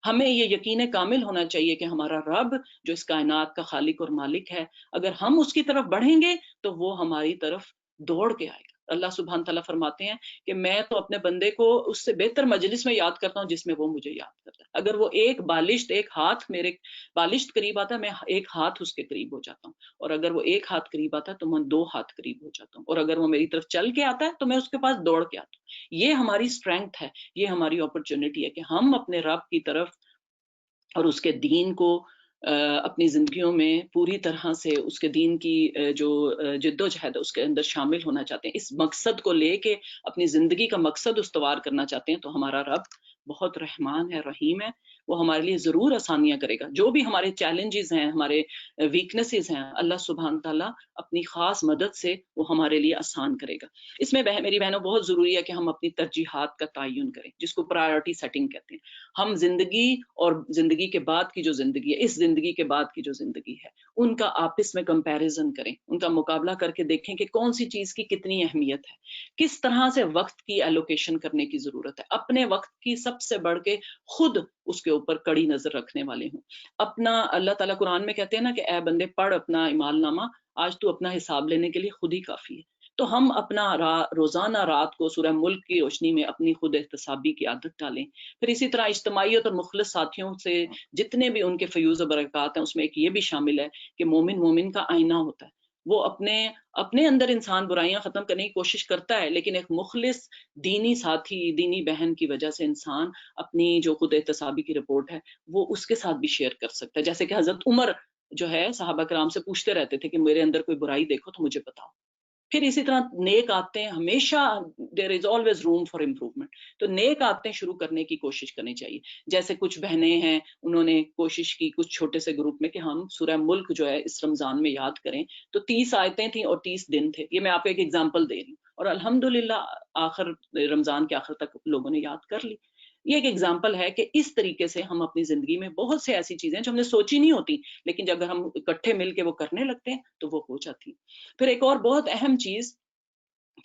ہمیں یہ یقین کامل ہونا چاہیے کہ ہمارا رب جو اس کائنات کا خالق اور مالک ہے، اگر ہم اس کی طرف بڑھیں گے تو وہ ہماری طرف دوڑ کے آئے گا. اللہ سبحانہ تعالیٰ فرماتے ہیں کہ میں تو اپنے بندے کو اس سے بہتر مجلس میں یاد کرتا ہوں جس میں وہ مجھے یاد کرتا ہے. اگر وہ ایک بالشت، ایک ہاتھ میرے بالشت قریب آتا ہے، میں ایک ہاتھ اس کے قریب ہو جاتا ہوں، اور اگر وہ ایک ہاتھ قریب آتا ہے تو میں 2 ہاتھ قریب ہو جاتا ہوں، اور اگر وہ میری طرف چل کے آتا ہے تو میں اس کے پاس دوڑ کے آتا ہوں. یہ ہماری اسٹرینگتھ ہے، یہ ہماری اپرچونٹی ہے کہ ہم اپنے رب کی طرف اور اس کے دین کو اپنی زندگیوں میں پوری طرح سے اس کے دین کی جو جد و جہد ہے اس کے اندر شامل ہونا چاہتے ہیں، اس مقصد کو لے کے اپنی زندگی کا مقصد استوار کرنا چاہتے ہیں. تو ہمارا رب بہت رحمان ہے، رحیم ہے، وہ ہمارے لیے ضرور آسانیاں کرے گا. جو بھی ہمارے چیلنجز ہیں، ہمارے ویکنسز ہیں، اللہ سبحانہ تعالیٰ اپنی خاص مدد سے وہ ہمارے لیے آسان کرے گا. اس میں میری بہنوں بہت ضروری ہے کہ ہم اپنی ترجیحات کا تعین کریں، جس کو پرائیورٹی سیٹنگ کہتے ہیں. ہم زندگی اور زندگی کے بعد کی جو زندگی ہے، اس زندگی کے بعد کی جو زندگی ہے، ان کا آپس میں کمپیریزن کریں، ان کا مقابلہ کر کے دیکھیں کہ کون سی چیز کی کتنی اہمیت ہے، کس طرح سے وقت کی ایلوکیشن کرنے کی ضرورت ہے. اپنے وقت کی سب سے بڑھ کے خود اس کے اوپر کڑی نظر رکھنے والے ہوں. اپنا اللہ تعالیٰ قرآن میں کہتے ہیں نا کہ اے بندے پڑھ اپنا اعمال نامہ، آج تو اپنا حساب لینے کے لیے خود ہی کافی ہے. تو ہم اپنا روزانہ رات کو سورہ ملک کی روشنی میں اپنی خود احتسابی کی عادت ڈالیں. پھر اسی طرح اجتماعیت اور مخلص ساتھیوں سے جتنے بھی ان کے فیوز و برکات ہیں، اس میں ایک یہ بھی شامل ہے کہ مومن کا آئینہ ہوتا ہے. وہ اپنے اندر انسان برائیاں ختم کرنے کی کوشش کرتا ہے، لیکن ایک مخلص دینی ساتھی، دینی بہن کی وجہ سے انسان اپنی جو خود احتسابی کی رپورٹ ہے وہ اس کے ساتھ بھی شیئر کر سکتا ہے. جیسے کہ حضرت عمر جو ہے صحابہ کرام سے پوچھتے رہتے تھے کہ میرے اندر کوئی برائی دیکھو تو مجھے بتاؤ. پھر اسی طرح نیک عادتیں ہمیشہ there is always room for improvement. تو نیک عادتیں شروع کرنے کی کوشش کرنی چاہیے. جیسے کچھ بہنیں ہیں انہوں نے کوشش کی کچھ چھوٹے سے گروپ میں کہ ہم سورہ ملک جو ہے اس رمضان میں یاد کریں. تو 30 آیتیں تھیں اور 30 دن تھے. یہ میں آپ کو ایک ایگزامپل دے رہی ہوں اور الحمدللہ آخر رمضان کے آخر تک لوگوں نے یاد کر لی. یہ ایک ایگزامپل ہے کہ اس طریقے سے ہم اپنی زندگی میں بہت سے ایسی چیزیں جو ہم نے سوچی نہیں ہوتی لیکن جب ہم اکٹھے مل کے وہ کرنے لگتے ہیں تو وہ ہو جاتی. پھر ایک اور بہت اہم چیز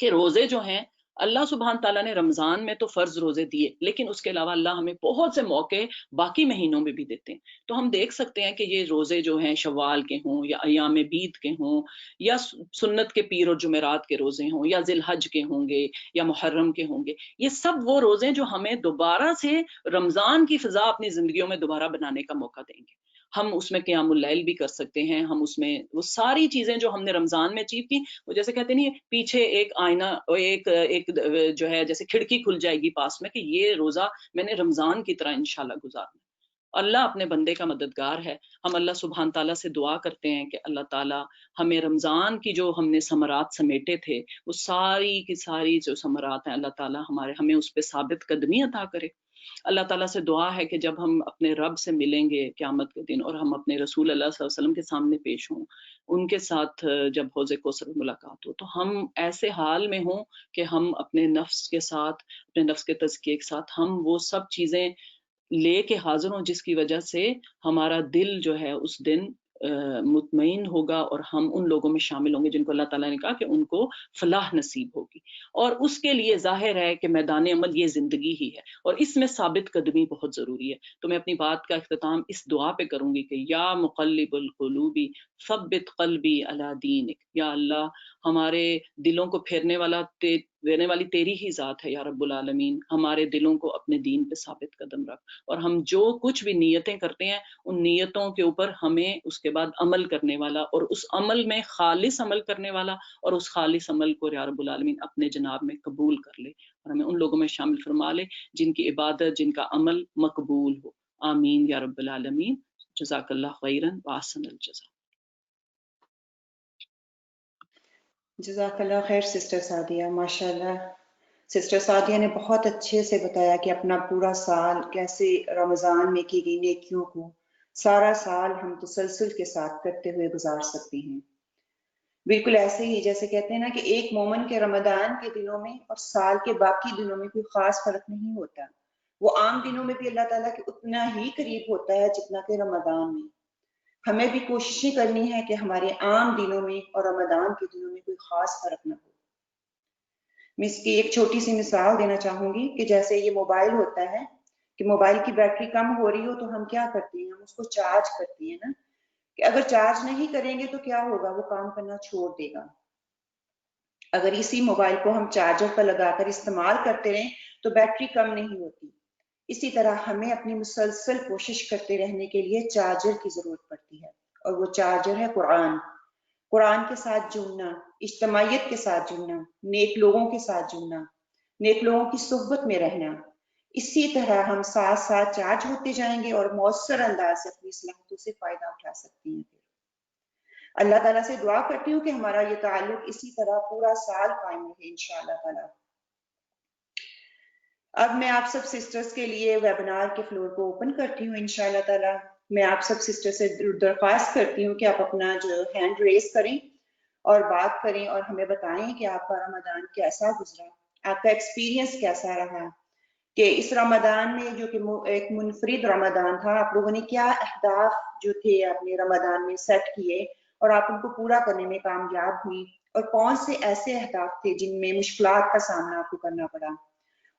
کہ روزے جو ہیں اللہ سبحانہ تعالیٰ نے رمضان میں تو فرض روزے دیے لیکن اس کے علاوہ اللہ ہمیں بہت سے موقع باقی مہینوں میں بھی دیتے ہیں. تو ہم دیکھ سکتے ہیں کہ یہ روزے جو ہیں شوال کے ہوں یا ایام بیت کے ہوں یا سنت کے پیر اور جمعرات کے روزے ہوں یا ذی الحج کے ہوں گے یا محرم کے ہوں گے، یہ سب وہ روزے جو ہمیں دوبارہ سے رمضان کی فضا اپنی زندگیوں میں دوبارہ بنانے کا موقع دیں گے. ہم اس میں قیام اللیل بھی کر سکتے ہیں، ہم اس میں وہ ساری چیزیں جو ہم نے رمضان میں اچیو کی وہ جیسے کہتے نہیں پیچھے ایک آئینہ ایک جو ہے جیسے کھڑکی کھل جائے گی پاس میں کہ یہ روزہ میں نے رمضان کی طرح انشاءاللہ گزارنا. اللہ اپنے بندے کا مددگار ہے. ہم اللہ سبحانہ تعالیٰ سے دعا کرتے ہیں کہ اللہ تعالیٰ ہمیں رمضان کی جو ہم نے ثمرات سمیٹے تھے وہ ساری کی ساری جو ثمرات ہیں اللہ تعالیٰ ہمیں اس پہ ثابت قدمی عطا کرے. اللہ تعالیٰ سے دعا ہے کہ جب ہم اپنے رب سے ملیں گے قیامت کے دن اور ہم اپنے رسول اللہ صلی اللہ علیہ وسلم کے سامنے پیش ہوں، ان کے ساتھ جب حوض کوثر ملاقات ہو تو ہم ایسے حال میں ہوں کہ ہم اپنے نفس کے ساتھ، اپنے نفس کے تزکیے کے ساتھ ہم وہ سب چیزیں لے کے حاضر ہوں جس کی وجہ سے ہمارا دل جو ہے اس دن مطمئن ہوگا اور ہم ان لوگوں میں شامل ہوں گے جن کو اللہ تعالیٰ نے کہا کہ ان کو فلاح نصیب ہوگی. اور اس کے لیے ظاہر ہے کہ میدان عمل یہ زندگی ہی ہے اور اس میں ثابت قدمی بہت ضروری ہے. تو میں اپنی بات کا اختتام اس دعا پہ کروں گی کہ یا مقلب القلوب ثبت قلبی علی دینک. یا اللہ ہمارے دلوں کو پھیرنے والی تیری ہی ذات ہے یا رب العالمین. ہمارے دلوں کو اپنے دین پہ ثابت قدم رکھ اور ہم جو کچھ بھی نیتیں کرتے ہیں ان نیتوں کے اوپر ہمیں اس کے بعد عمل کرنے والا اور اس عمل میں خالص عمل کرنے والا اور اس خالص عمل کو یا رب العالمین اپنے جناب میں قبول کر لے اور ہمیں ان لوگوں میں شامل فرما لے جن کی عبادت جن کا عمل مقبول ہو. آمین یا رب العالمین. جزاک اللہ خیرن واحسن الجزا. جزاک اللہ خیر سسٹر سعدیہ. ماشاءاللہ سسٹر سعدیہ نے بہت اچھے سے بتایا کہ اپنا پورا سال کیسے رمضان میں کی گئی نیکیوں کو سارا سال ہم تسلسل کے ساتھ کرتے ہوئے گزار سکتے ہیں. بالکل ایسے ہی جیسے کہتے ہیں نا کہ ایک مومن کے رمضان کے دنوں میں اور سال کے باقی دنوں میں کوئی خاص فرق نہیں ہوتا. وہ عام دنوں میں بھی اللہ تعالیٰ کے اتنا ہی قریب ہوتا ہے جتنا کہ رمضان میں. ہمیں بھی کوششیں کرنی ہے کہ ہمارے عام دنوں میں اور رمضان کے دنوں میں کوئی خاص فرق نہ ہو. میں اس کی ایک چھوٹی سی مثال دینا چاہوں گی کہ جیسے یہ موبائل ہوتا ہے کہ موبائل کی بیٹری کم ہو رہی ہو تو ہم کیا کرتے ہیں، ہم اس کو چارج کرتے ہیں نا، کہ اگر چارج نہیں کریں گے تو کیا ہوگا، وہ کام کرنا چھوڑ دے گا. اگر اسی موبائل کو ہم چارجر پر لگا کر استعمال کرتے رہیں تو بیٹری کم نہیں ہوتی. اسی طرح ہمیں اپنی مسلسل کوشش کرتے رہنے کے لیے چارجر کی ضرورت پڑتی ہے اور وہ چارجر ہے قرآن. قرآن کے ساتھ جڑنا، اجتماعیت کے ساتھ جڑنا، نیک لوگوں کے ساتھ جڑنا، نیک لوگوں کی صحبت میں رہنا. اسی طرح ہم ساتھ ساتھ چارج ہوتے جائیں گے اور مؤثر انداز سے اپنی صلاحیتوں سے فائدہ اٹھا سکتے ہیں. اللہ تعالیٰ سے دعا کرتی ہوں کہ ہمارا یہ تعلق اسی طرح پورا سال قائم رہے انشاءاللہ تعالیٰ. اب میں آپ سب سسٹرز کے لیے ویبنار کے فلور کو اوپن کرتی ہوں انشاءاللہ تعالیٰ. میں آپ سب سسٹر سے درخواست کرتی ہوں کہ آپ اپنا جو ہینڈ ریز کریں اور بات کریں اور ہمیں بتائیں کہ آپ کا رمضان کیسا گزرا، آپ کا ایکسپیرینس کیسا رہا، کہ اس رمضان میں جو کہ ایک منفرد رمضان تھا آپ لوگوں نے کیا اہداف جو تھے اپنے رمضان میں سیٹ کیے اور آپ ان کو پورا کرنے میں کامیاب ہوئی، اور کون سے ایسے اہداف تھے جن میں مشکلات کا سامنا آپ کو کرنا پڑا.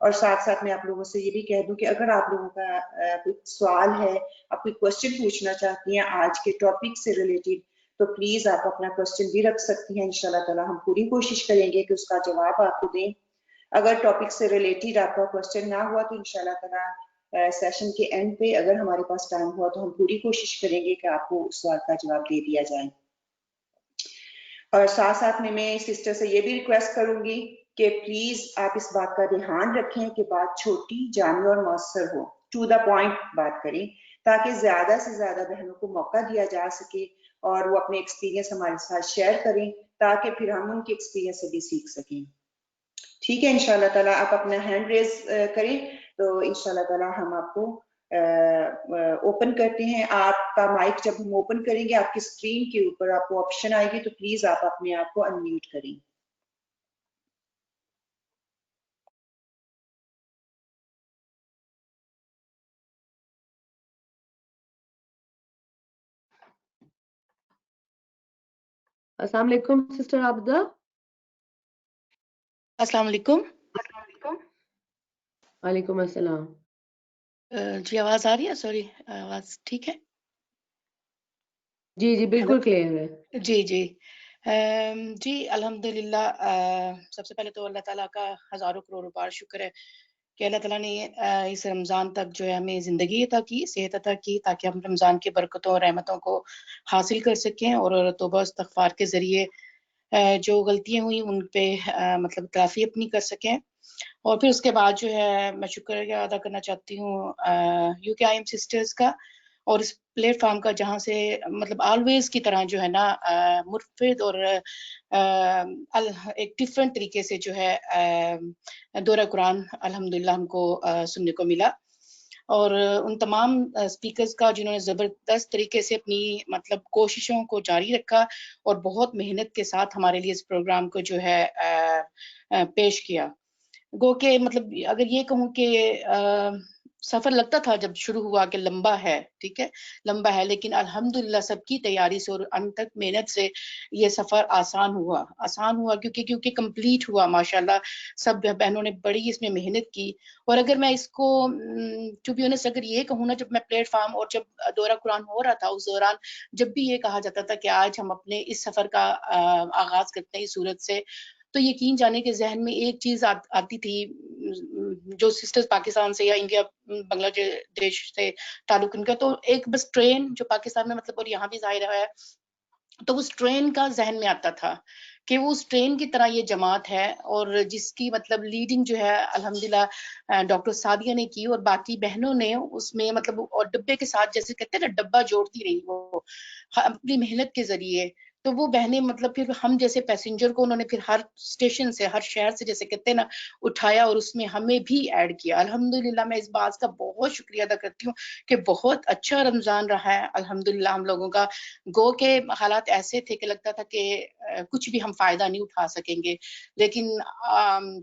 اور ساتھ ساتھ میں آپ لوگوں سے یہ بھی کہہ دوں کہ اگر آپ لوگوں کا کوئی سوال ہے، آپ کوئی کوشچن پوچھنا چاہتی ہیں آج کے ٹاپک سے ریلیٹڈ، تو پلیز آپ اپنا کوشچن بھی رکھ سکتی ہیں. انشاءاللہ تعالیٰ ہم پوری کوشش کریں گے کہ اس کا جواب آپ کو دیں. اگر ٹاپک سے ریلیٹڈ آپ کا کوشچن نہ ہوا تو انشاءاللہ تعالیٰ سیشن کے اینڈ پہ اگر ہمارے پاس ٹائم ہوا تو ہم پوری کوشش کریں گے کہ آپ کو اس سوال کا جواب دے دیا جائے. اور ساتھ ساتھ میں سسٹر سے یہ بھی ریکویسٹ کروں گی کہ پلیز آپ اس بات کا دھیان رکھیں کہ بات چھوٹی، جامع اور مؤثر ہو، ٹو دا پوائنٹ بات کریں، تاکہ زیادہ سے زیادہ بہنوں کو موقع دیا جا سکے اور وہ اپنے ایکسپیرینس ہمارے ساتھ شیئر کریں، تاکہ پھر ہم ان کے ایکسپیرینس سے بھی سیکھ سکیں. ٹھیک ہے، انشاءاللہ تعالیٰ آپ اپنا ہینڈ ریز کریں تو انشاءاللہ تعالیٰ ہم آپ کو اوپن کرتے ہیں. آپ کا مائک جب ہم اوپن کریں گے، آپ کی اسکرین کے اوپر آپ کو آپشن آئے گی، تو پلیز آپ اپنے آپ کو انمیوٹ کریں. السلام علیکم سسٹر عابدہ. السلام علیکم. وعلیکم السلام. جی آواز آ رہی ہے؟ سوری آواز ٹھیک ہے؟ جی جی بالکل کلیئر ہے. جی جی جی الحمدللہ. سب سے پہلے تو اللہ تعالیٰ کا ہزاروں کروڑ بار شکر ہے کہ اللہ تعالیٰ نے اس رمضان تک جو ہے ہمیں زندگی عطا کی، صحت عطا کی، تاکہ ہم رمضان کی برکتوں اور رحمتوں کو حاصل کر سکیں اور توبہ استغفار کے ذریعے جو غلطیاں ہوئی ان پہ مطلب تعافی اپنی کر سکیں. اور پھر اس کے بعد جو ہے میں شکریہ ادا کرنا چاہتی ہوں UKIM سسٹرز کا اور اس پلیٹ فارم کا، جہاں سے مطلب آلویز کی طرح جو ہے نا مرفد اور ایک ڈفرینٹ طریقے سے جو ہے دورہ قرآن الحمدللہ ہم کو سننے کو ملا. اور ان تمام اسپیکرز کا جنہوں نے زبردست طریقے سے اپنی مطلب کوششوں کو جاری رکھا اور بہت محنت کے ساتھ ہمارے لیے اس پروگرام کو جو ہے پیش کیا. گو کہ مطلب اگر یہ کہوں کہ سفر لگتا تھا جب شروع ہوا کہ لمبا ہے، ٹھیک ہے لمبا ہے، لیکن الحمدللہ سب کی تیاری سے اور ان تک محنت سے یہ سفر آسان ہوا کیونکہ کمپلیٹ ہوا ماشاءاللہ. سب بہنوں نے بڑی اس میں محنت کی. اور اگر میں اس کو ٹو بی آنسٹ اگر یہ کہوں نا، جب میں پلیٹ فارم اور جب دورہ قرآن ہو رہا تھا اس دوران جب بھی یہ کہا جاتا تھا کہ آج ہم اپنے اس سفر کا آغاز کرتے ہیں اس صورت سے، تو یقین جانے کے ذہن میں ایک چیز آتی تھی جو سسٹرز پاکستان سے یا انڈیا بنگلہ دیش سے تعلق ان کا، تو ایک بس ٹرین جو پاکستان میں مطلب اور یہاں بھی ظاہر ہے، تو اس ٹرین کا ذہن میں آتا تھا کہ وہ اس ٹرین کی طرح یہ جماعت ہے اور جس کی مطلب لیڈنگ جو ہے الحمدللہ ڈاکٹر سعدیہ نے کی اور باقی بہنوں نے اس میں مطلب اور ڈبے کے ساتھ جیسے کہتے ہیں نا ڈبہ جوڑتی رہی وہ اپنی محنت کے ذریعے. تو وہ بہنیں مطلب پھر ہم جیسے پیسنجر کو انہوں نے پھر ہر اسٹیشن سے ہر شہر سے جیسے کہتے ہیں نا اٹھایا اور اس میں ہمیں بھی ایڈ کیا. الحمدللہ میں اس بات کا بہت شکریہ ادا کرتی ہوں کہ بہت اچھا رمضان رہا ہے الحمدللہ ہم لوگوں کا. گو کہ حالات ایسے تھے کہ لگتا تھا کہ کچھ بھی ہم فائدہ نہیں اٹھا سکیں گے، لیکن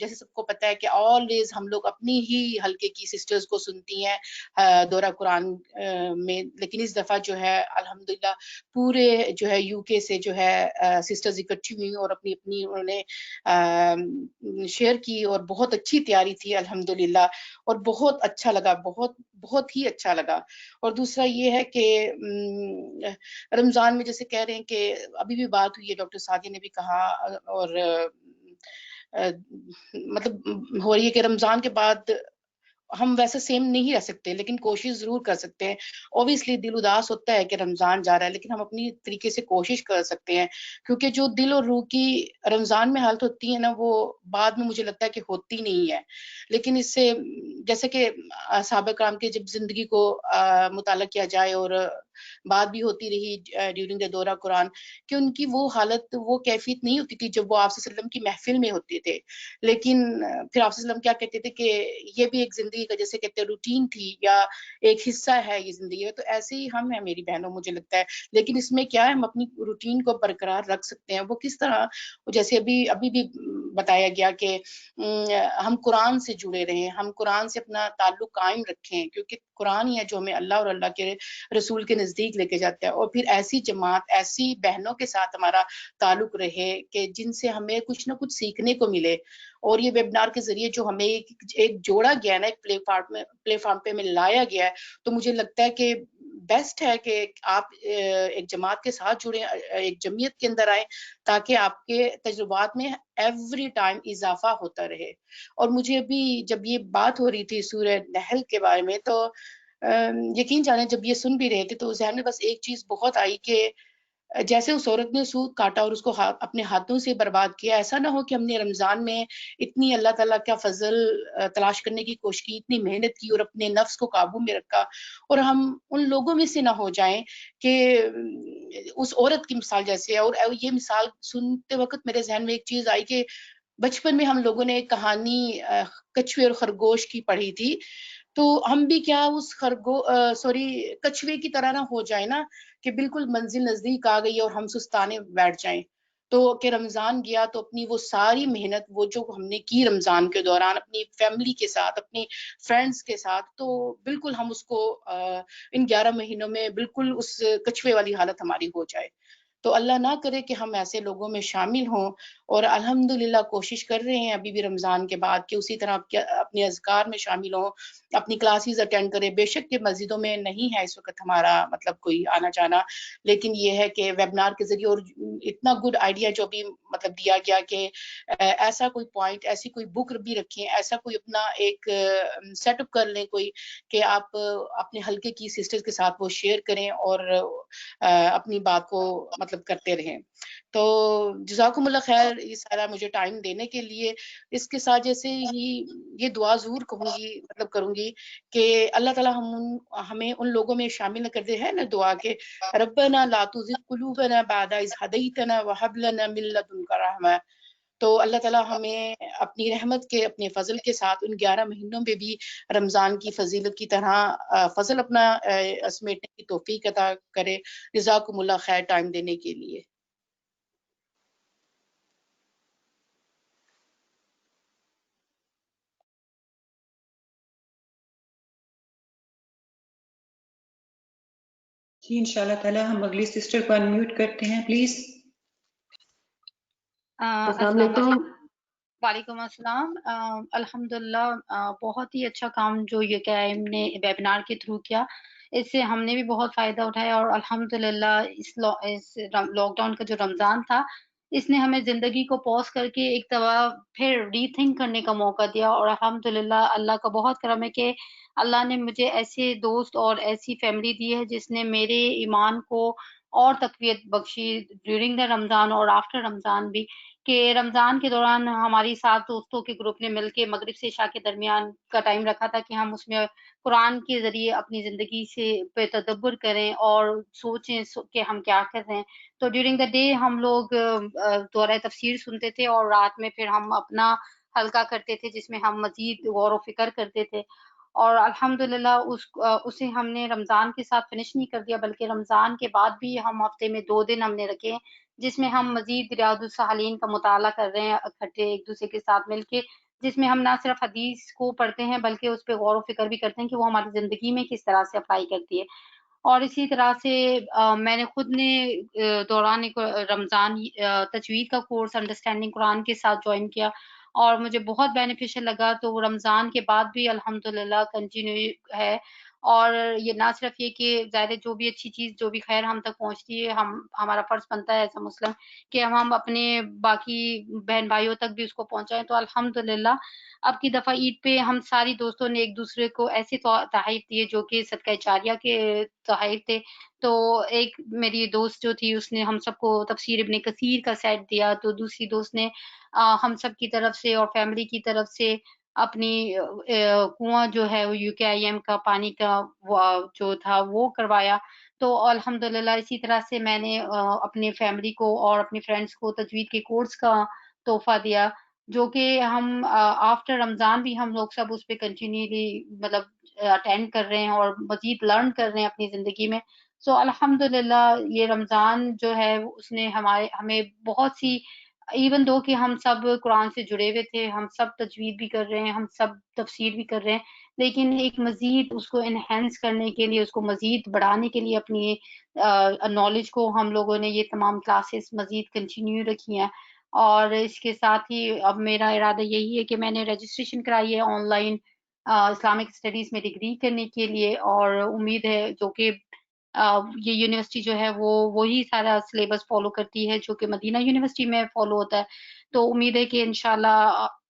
جیسے سب کو پتہ ہے کہ آلویز ہم لوگ اپنی ہی حلقے کی سسٹرز کو سنتی ہیں دورہ قرآن میں، لیکن اس دفعہ جو ہے الحمدللہ پورے جو ہے UK سے جو ہے سسٹرز اکٹھی ہوئی اور اپنی انہوں نے شیئر کی اور بہت اچھی تیاری تھی الحمدللہ اور بہت اچھا لگا، بہت ہی اچھا لگا. اور دوسرا یہ ہے کہ رمضان میں جیسے کہہ رہے ہیں کہ ابھی بھی بات ہوئی ہے، ڈاکٹر سعدیہ نے بھی کہا اور مطلب ہو رہی ہے کہ رمضان کے بعد ہم ویسے سیم نہیں رہ سکتے لیکن کوشش ضرور کر سکتے ہیں. اوبیسلی دل اداس ہوتا ہے کہ رمضان جا رہا ہے، لیکن ہم اپنی طریقے سے کوشش کر سکتے ہیں کیونکہ جو دل اور روح کی رمضان میں حالت ہوتی ہے نا وہ بعد میں مجھے لگتا ہے کہ ہوتی نہیں ہے. لیکن اس سے جیسے کہ صحابہ کرام کے جب زندگی کو مطالعہ کیا جائے اور بات بھی ہوتی رہی ڈیورنگ دا دورہ قرآن کہ ان کی وہ حالت وہ کیفیت نہیں ہوتی تھی جب وہ آپ صلی اللہ علیہ وسلم کی محفل میں ہوتے تھے. لیکن پھر آپ صلی اللہ علیہ وسلم کیا کہتے تھے کہ یہ بھی ایک زندگی کا جیسے کہتے ہیں روٹین تھی یا ایک حصہ ہے یہ زندگی ہے. تو ایسے ہی ہم ہیں میری بہنوں مجھے لگتا ہے، لیکن اس میں کیا ہے ہم اپنی روٹین کو برقرار رکھ سکتے ہیں. وہ کس طرح؟ جیسے ابھی بھی بتایا گیا کہ ہم قرآن سے جڑے رہیں، ہم قرآن سے اپنا تعلق قائم رکھیں کیونکہ قرآن ہی ہے جو ہمیں اللہ اور اللہ کے رسول کے نزدیک لے کے جاتا ہے. اور پھر ایسی جماعت ایسی بہنوں کے ساتھ ہمارا تعلق رہے کہ جن سے ہمیں کچھ نہ کچھ سیکھنے کو ملے. اور یہ ویبنار کے ذریعے جو ہمیں ایک جوڑا گیا نا، ایک پلے فارم پہ ہمیں لایا گیا ہے، تو مجھے لگتا ہے کہ بیسٹ ہے کہ آپ ایک جماعت کے ساتھ جڑیں، ایک جمعیت کے اندر آئیں تاکہ آپ کے تجربات میں ایوری ٹائم اضافہ ہوتا رہے. اور مجھے ابھی جب یہ بات ہو رہی تھی سورہ نحل کے بارے میں تو یقین جانیں جب یہ سن بھی رہے تھے تو ذہن میں بس ایک چیز بہت آئی کہ جیسے اس عورت نے سود کاٹا اور اس کو اپنے ہاتھوں سے برباد کیا، ایسا نہ ہو کہ ہم نے رمضان میں اتنی اللہ تعالیٰ کا فضل تلاش کرنے کی کوشش کی، اتنی محنت کی اور اپنے نفس کو قابو میں رکھا، اور ہم ان لوگوں میں سے نہ ہو جائیں کہ اس عورت کی مثال جیسے. اور یہ مثال سنتے وقت میرے ذہن میں ایک چیز آئی کہ بچپن میں ہم لوگوں نے ایک کہانی کچھوے اور خرگوش کی پڑھی تھی، تو ہم بھی کیا اس کچھوے کی طرح نہ ہو جائیں نا کہ بالکل منزل نزدیک آ گئی اور ہم سستانے بیٹھ جائیں. تو کہ رمضان گیا تو اپنی وہ ساری محنت وہ جو ہم نے کی رمضان کے دوران اپنی فیملی کے ساتھ، اپنی فرینڈز کے ساتھ، تو بالکل ہم اس کو ان 11 مہینوں میں بالکل اس کچھوے والی حالت ہماری ہو جائے. تو اللہ نہ کرے کہ ہم ایسے لوگوں میں شامل ہوں. اور الحمدللہ کوشش کر رہے ہیں ابھی بھی رمضان کے بعد کہ اسی طرح اپنے اذکار میں شامل ہوں، اپنی کلاسز اٹینڈ کریں. بے شک کہ مسجدوں میں نہیں ہے اس وقت ہمارا مطلب کوئی آنا جانا، لیکن یہ ہے کہ ویبنار کے ذریعے، اور اتنا گڈ آئیڈیا جو بھی مطلب دیا گیا کہ ایسا کوئی پوائنٹ، ایسی کوئی بک بھی رکھیں، ایسا کوئی اپنا ایک سیٹ اپ کر لیں کوئی کہ آپ اپنے حلقے کی سسٹرز کے ساتھ وہ شیئر کریں اور اپنی بات کو مطلب کرتے رہیں. تو جزاکم اللہ خیر یہ سارا مجھے ٹائم دینے کے لیے. اس کے ساتھ جیسے ہی یہ دعا ضرور کروں گی کہ اللہ تعالیٰ ہمیں ان لوگوں میں شامل نہ کر دے. ہے نا دعا کہ ربنا لا تزغ قلوبنا بعد اذ ہدیتنا وہب لنا من لدنک رحمہ. تو اللہ تعالیٰ ہمیں اپنی رحمت کے، اپنے فضل کے ساتھ ان 11 مہینوں میں بھی رمضان کی فضیلت کی طرح فضل اپنا سمیٹنے کی توفیق عطا کرے. جزاکم اللہ خیر ٹائم دینے کے لیے. جی انشاءاللہ تعالی ہم اگلی سسٹر کو انمیوٹ کرتے ہیں پلیز. السلام علیکم. وعلیکم السلام. الحمدللہ بہت ہی اچھا کام جو یہ QIM نے ویبنار کے تھرو کیا، اس سے ہم نے بھی بہت فائدہ اٹھایا. اور الحمدللہ اس لاک ڈاؤن کا جو رمضان تھا، اس نے ہمیں زندگی کو پوز کر کے ایک دفعہ پھر ری تھنک کرنے کا موقع دیا. اور الحمدللہ اللہ کا بہت کرم ہے کہ اللہ نے مجھے ایسے دوست اور ایسی فیملی دی ہے جس نے میرے ایمان کو اور تقویت بخشی ڈیورنگ دا رمضان اور آفٹر رمضان بھی. کہ رمضان کے دوران ہماری 7 دوستوں کے گروپ نے مل کے مغرب سے عشاء کے درمیان کا ٹائم رکھا تھا کہ ہم اس میں قرآن کے ذریعے اپنی زندگی سے پہ تدبر کریں اور سوچیں کہ ہم کیا کر رہے ہیں. تو ڈیورنگ دا ڈے ہم لوگ دورہ تفسیر سنتے تھے اور رات میں پھر ہم اپنا حلقہ کرتے تھے جس میں ہم مزید غور و فکر کرتے تھے. اور الحمدللہ اسے ہم نے رمضان کے ساتھ فنش نہیں کر دیا، بلکہ رمضان کے بعد بھی ہم ہفتے میں 2 دن ہم نے رکھے ہیں جس میں ہم مزید ریاض الصالحین کا مطالعہ کر رہے ہیں اکٹھے ایک دوسرے کے ساتھ مل کے، جس میں ہم نہ صرف حدیث کو پڑھتے ہیں بلکہ اس پہ غور و فکر بھی کرتے ہیں کہ وہ ہماری زندگی میں کس طرح سے اپلائی کرتی ہے. اور اسی طرح سے میں نے خود نے دوران رمضان تجوید کا کورس انڈرسٹینڈنگ قرآن کے ساتھ جوائن کیا اور مجھے بہت بینیفیشل لگا. تو رمضان کے بعد بھی الحمدللہ کنٹینیو ہے. اور یہ نہ صرف یہ کہ ظاہر جو بھی اچھی چیز جو بھی خیر ہم تک پہنچتی ہے، ہمارا فرض بنتا ہے ایسا مسلم کہ ہم اپنے باقی بہن بھائیوں تک بھی اس کو پہنچائیں. تو الحمدللہ اب کی دفعہ عید پہ ہم ساری دوستوں نے ایک دوسرے کو ایسے تحائف دیے جو کہ صدقہ جاریہ کے تحائف تھے. تو ایک میری دوست جو تھی اس نے ہم سب کو تفسیر ابن کثیر کا سیٹ دیا، تو دوسری دوست نے ہم سب کی طرف سے اور فیملی کی طرف سے اپنی کنواں جو ہے QIM کا پانی کا جو تھا وہ کروایا. تو الحمدللہ اسی طرح سے میں نے اپنے فیملی کو اور اپنی فرینڈس کو تجوید کے کورس کا تحفہ دیا، جو کہ ہم آفٹر رمضان بھی ہم لوگ سب اس پہ کنٹینیولی مطلب اٹینڈ کر رہے ہیں اور مزید لرن کر رہے ہیں اپنی زندگی میں. سو الحمدللہ یہ رمضان جو ہے اس نے ہمیں بہت سی، ایون دو کہ ہم سب قرآن سے جڑے ہوئے تھے، ہم سب تجوید بھی کر رہے ہیں، ہم سب تفسیر بھی کر رہے ہیں، لیکن ایک مزید اس کو انہینس کرنے کے لیے، اس کو مزید بڑھانے کے لیے اپنی نالج کو ہم لوگوں نے یہ تمام کلاسز مزید کنٹینیو رکھی ہیں. اور اس کے ساتھ ہی اب میرا ارادہ یہی ہے کہ میں نے رجسٹریشن کرائی ہے آن لائن اسلامک اسٹڈیز میں ڈگری کرنے کے لیے، اور امید ہے جو کہ یہ یونیورسٹی جو ہے وہ وہی سارا سلیبس فالو کرتی ہے جو کہ مدینہ یونیورسٹی میں فالو ہوتا ہے. تو امید ہے کہ انشاءاللہ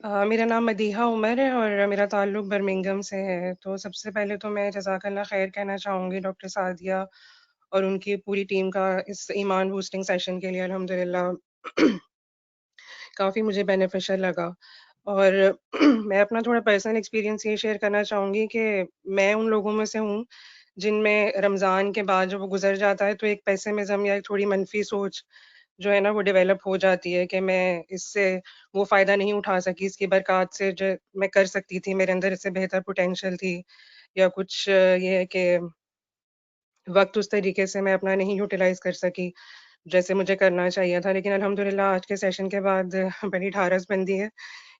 میرا نام مدیحہ عمر ہے اور میرا تعلق برمنگم سے ہے. تو سب سے پہلے تو میں جزاک اللہ خیر کہنا چاہوں گی ڈاکٹر سعدیہ اور ان کی پوری ٹیم کا اس ایمان بوسٹنگ سیشن کے لیے. الحمدللہ کافی مجھے بینیفیشل لگا. اور میں اپنا تھوڑا پرسنل ایکسپیرینس یہ شیئر کرنا چاہوں گی کہ میں ان لوگوں میں سے ہوں جن میں رمضان کے بعد جب وہ گزر جاتا ہے تو ایک پیسمزم یا ایک تھوڑی منفی سوچ جو ہے نا وہ ڈیولپ ہو جاتی ہے کہ میں اس سے وہ فائدہ نہیں اٹھا سکی اس کی برکات سے جو میں کر سکتی تھی، میرے اندر اس سے بہتر پوٹینشیل تھی، یا کچھ یہ ہے کہ وقت اس طریقے سے میں اپنا نہیں یوٹیلائز کر سکی جیسے مجھے کرنا چاہیے تھا. لیکن الحمدللہ آج کے سیشن کے بعد بڑی ٹھارس بندی ہے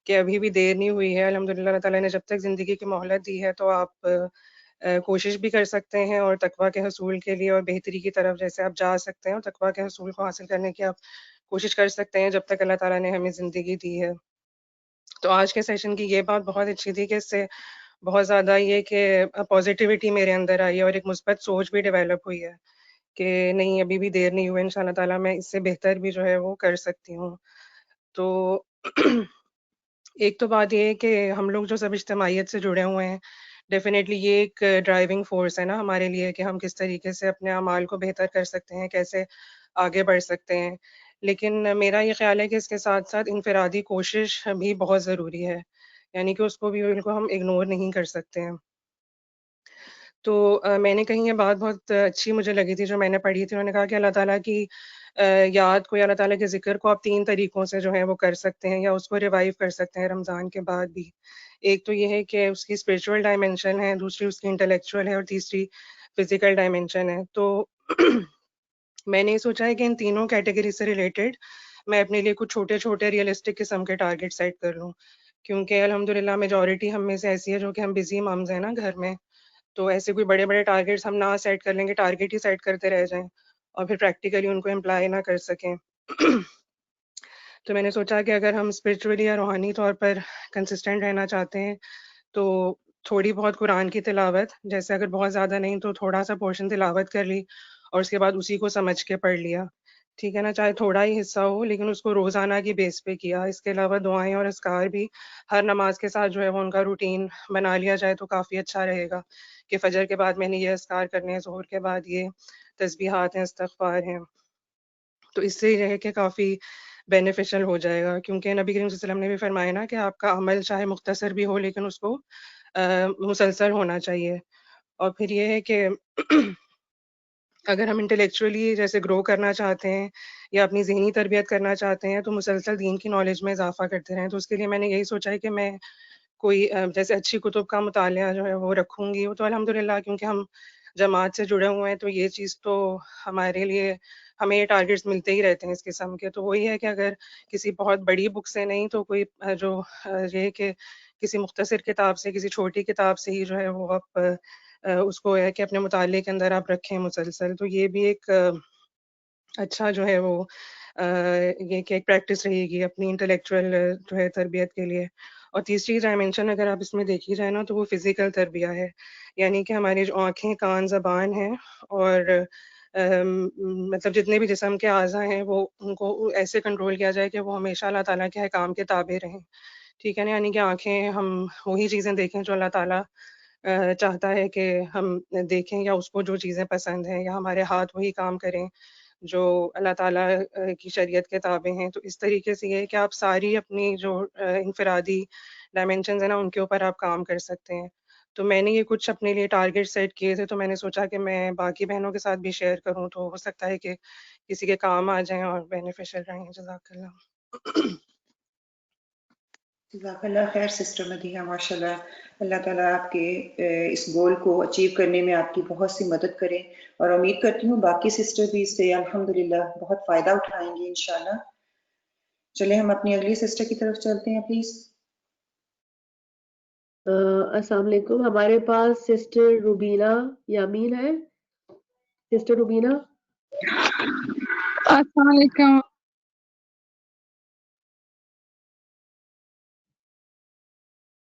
کہ ابھی بھی دیر نہیں ہوئی ہے. الحمدللہ اللہ تعالیٰ نے جب تک زندگی کی مہلت دی ہے تو آپ کوشش بھی کر سکتے ہیں اور تقویٰ کے حصول کے لیے اور بہتری کی طرف جیسے آپ جا سکتے ہیں اور تقویٰ کے حصول کو حاصل کرنے کی آپ کوشش کر سکتے ہیں جب تک اللہ تعالیٰ نے ہمیں زندگی دی ہے. تو آج کے سیشن کی یہ بات بہت اچھی تھی کہ اس سے بہت زیادہ یہ کہ پازیٹیوٹی میرے اندر آئی ہے اور ایک مثبت سوچ بھی ڈیولپ ہوئی ہے کہ نہیں ابھی بھی دیر نہیں ہوئی، ان شاء اللہ تعالیٰ میں اس سے بہتر بھی جو ہے وہ کر سکتی ہوں. تو ایک تو بات یہ ہے کہ ہم لوگ جو سب اجتماعیت سے جڑے ہوئے ہیں ڈیفینیٹلی یہ ایک ڈرائیونگ فورس ہے نا ہمارے لیے کہ ہم کس طریقے سے اپنے اعمال کو بہتر کر سکتے ہیں، کیسے آگے بڑھ سکتے ہیں. لیکن میرا یہ خیال ہے کہ اس کے ساتھ ساتھ انفرادی کوشش بھی بہت ضروری ہے، یعنی کہ اس کو بھی بالکل ہم اگنور نہیں کر سکتے ہیں. تو میں نے کہیں یہ بات بہت اچھی مجھے لگی تھی جو میں نے پڑھی تھی. انہوں نے کہا کہ اللہ تعالیٰ کی یاد کو یا اللہ تعالیٰ کے ذکر کو آپ 3 طریقوں سے جو ہے وہ کر سکتے ہیں یا اس کو ریوائیو کر سکتے ہیں رمضان کے بعد بھی. ایک تو یہ ہے کہ اس کی اسپریچول ڈائمینشن ہے، دوسری اس کی انٹلیکچوئل ہے اور تیسری فزیکل ڈائمینشن ہے. تو میں نے سوچا ہے کہ ان تینوں کیٹیگری سے ریلیٹڈ میں اپنے لیے کچھ چھوٹے چھوٹے ریئلسٹک قسم کے ٹارگیٹ سیٹ کر لوں، کیونکہ الحمدللہ میجورٹی ہم میں سے ایسی ہے جو کہ ہم بزی مامز ہیں نا گھر میں. تو ایسے کوئی بڑے بڑے ٹارگیٹس ہم نہ سیٹ کر لیں گے، ٹارگیٹ ہی سیٹ کرتے رہ جائیں اور پھر پریکٹیکلی ان کو امپلائی نہ کر سکیں. تو میں نے سوچا کہ اگر ہم اسپرچولی یا روحانی طور پر کنسسٹنٹ رہنا چاہتے ہیں تو تھوڑی بہت قرآن کی تلاوت، جیسے اگر بہت زیادہ نہیں تو تھوڑا سا پورشن تلاوت کر لی اور اس کے بعد اسی کو سمجھ کے پڑھ لیا، ٹھیک ہے نا، چاہے تھوڑا ہی حصہ ہو لیکن اس کو روزانہ کی بیس پہ کیا. اس کے علاوہ دعائیں اور اذکار بھی ہر نماز کے ساتھ جو ہے وہ ان کا روٹین بنا لیا جائے تو کافی اچھا رہے گا کہ فجر کے بعد میں نے یہ اذکار کرنے ہیں، ظہر کے بعد یہ تسبیحات ہیں، استغفار ہیں. تو اس سے یہ ہے کہ کافی بینیفیشل ہو جائے گا، کیونکہ نبی کریم صلی اللہ علیہ وسلم نے بھی فرمایا نا کہ آپ کا عمل چاہے مختصر بھی ہو لیکن اس کو مسلسل ہونا چاہیے. اور پھر یہ ہے کہ اگر ہم انٹلیکچولی جیسے گرو کرنا چاہتے ہیں یا اپنی ذہنی تربیت کرنا چاہتے ہیں تو مسلسل دین کی نالج میں اضافہ کرتے رہیں. تو اس کے لیے میں نے یہی سوچا ہے کہ میں کوئی جیسے اچھی کتب کا مطالعہ جو ہے وہ رکھوں گی. تو الحمدللہ کیونکہ ہم جماعت سے جڑے ہوئے ہیں تو یہ چیز تو ہمارے لیے ہمیں یہ ٹارگیٹس ملتے ہی رہتے ہیں اس قسم کے. تو وہی ہے کہ اگر کسی بہت بڑی بک سے نہیں تو کوئی جو یہ کہ کسی مختصر کتاب سے، کسی چھوٹی کتاب سے ہی جو ہے وہ آپ اس کو ہے کہ اپنے مطالعے کے اندر آپ رکھیں مسلسل. تو یہ بھی ایک اچھا جو ہے وہ یہ کہ ایک پریکٹس رہے گی اپنی انٹلیکچوئل جو ہے تربیت کے لیے. اور تیسری ڈائمینشن اگر آپ اس میں دیکھی جائے نا تو وہ فزیکل تربیہ ہے، یعنی کہ ہماری جو آنکھیں، کان، زبان ہیں اور مطلب جتنے بھی جسم کے اعضاء ہیں وہ ان کو ایسے کنٹرول کیا جائے کہ وہ ہمیشہ اللہ تعالیٰ کے احکام کے تابع رہیں، ٹھیک ہے نا. یعنی کہ آنکھیں ہم وہی چیزیں دیکھیں جو اللہ تعالیٰ چاہتا ہے کہ ہم دیکھیں، یا اس کو جو چیزیں پسند ہیں، یا ہمارے ہاتھ وہی کام کریں جو اللہ تعالیٰ کی شریعت کے تابع ہیں. تو اس طریقے سے یہ ہے کہ آپ ساری اپنی جو انفرادی ڈائمینشنز ہیں نا ان کے اوپر آپ کام کر سکتے ہیں. تو میں نے یہ کچھ اپنے لیے ٹارگیٹ سیٹ کیے تھے تو میں نے سوچا کہ میں باقی بہنوں کے ساتھ بھی شیئر کروں تو ہو سکتا ہے کہ کسی کے کام آ جائیں اور بینیفیشل رہیں. جزاک اللہ. جزاک اللہ خیر سسٹر مدیحہ، ماشاء اللہ. اللہ تعالیٰ آپ کے اس گول کو اچیو کرنے میں آپ کی بہت سی مدد کرے، اور امید کرتی ہوں باقی سسٹر بھی اس سے الحمدللہ بہت فائدہ اٹھائیں گے انشاءاللہ. چلے ہم اپنی اگلی سسٹر کی طرف چلتے ہیں پلیز. السلام علیکم. ہمارے پاس سسٹر روبینہ یامین ہے. سسٹر روبینہ. السلام علیکم.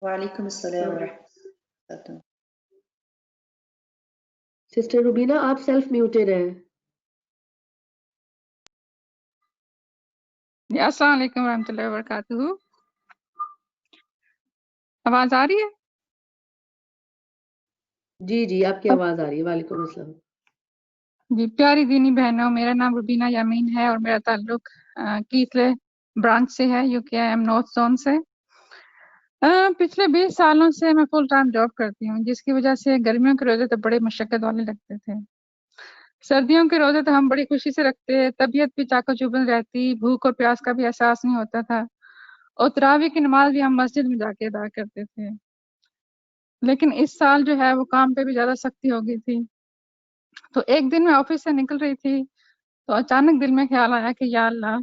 وعلیکم السلام ورحمۃ اللہ وبرکاتہ. سسٹر روبینہ آپ سیلف میوٹیڈ ہیں. السلام علیکم ورحمۃ اللہ وبرکاتہ. آواز آ رہی ہے؟ جی جی آپ کی آواز آ رہی ہے. وعلیکم السلام. جی پیاری دینی بہنوں، میرا نام روبینہ یامین ہے اور میرا تعلق کیتلے برانچ سے ہے، UKIM نارتھ زون سے. پچھلے 20 سالوں سے میں فل ٹائم جاب کرتی ہوں، جس کی وجہ سے گرمیوں کے روزے تو بڑے مشقت والے لگتے تھے. سردیوں کے روزے تو ہم بڑی خوشی سے رکھتے، طبیعت بھی چاقو چوبند رہتی، بھوک اور پیاس کا بھی احساس نہیں ہوتا تھا، اور تراویح کی نماز بھی ہم مسجد میں جا کے ادا کرتے تھے. لیکن اس سال جو ہے وہ کام پہ بھی زیادہ سختی ہو گئی تھی. تو ایک دن میں آفس سے نکل رہی تھی تو اچانک دل میں خیال آیا کہ یا اللہ،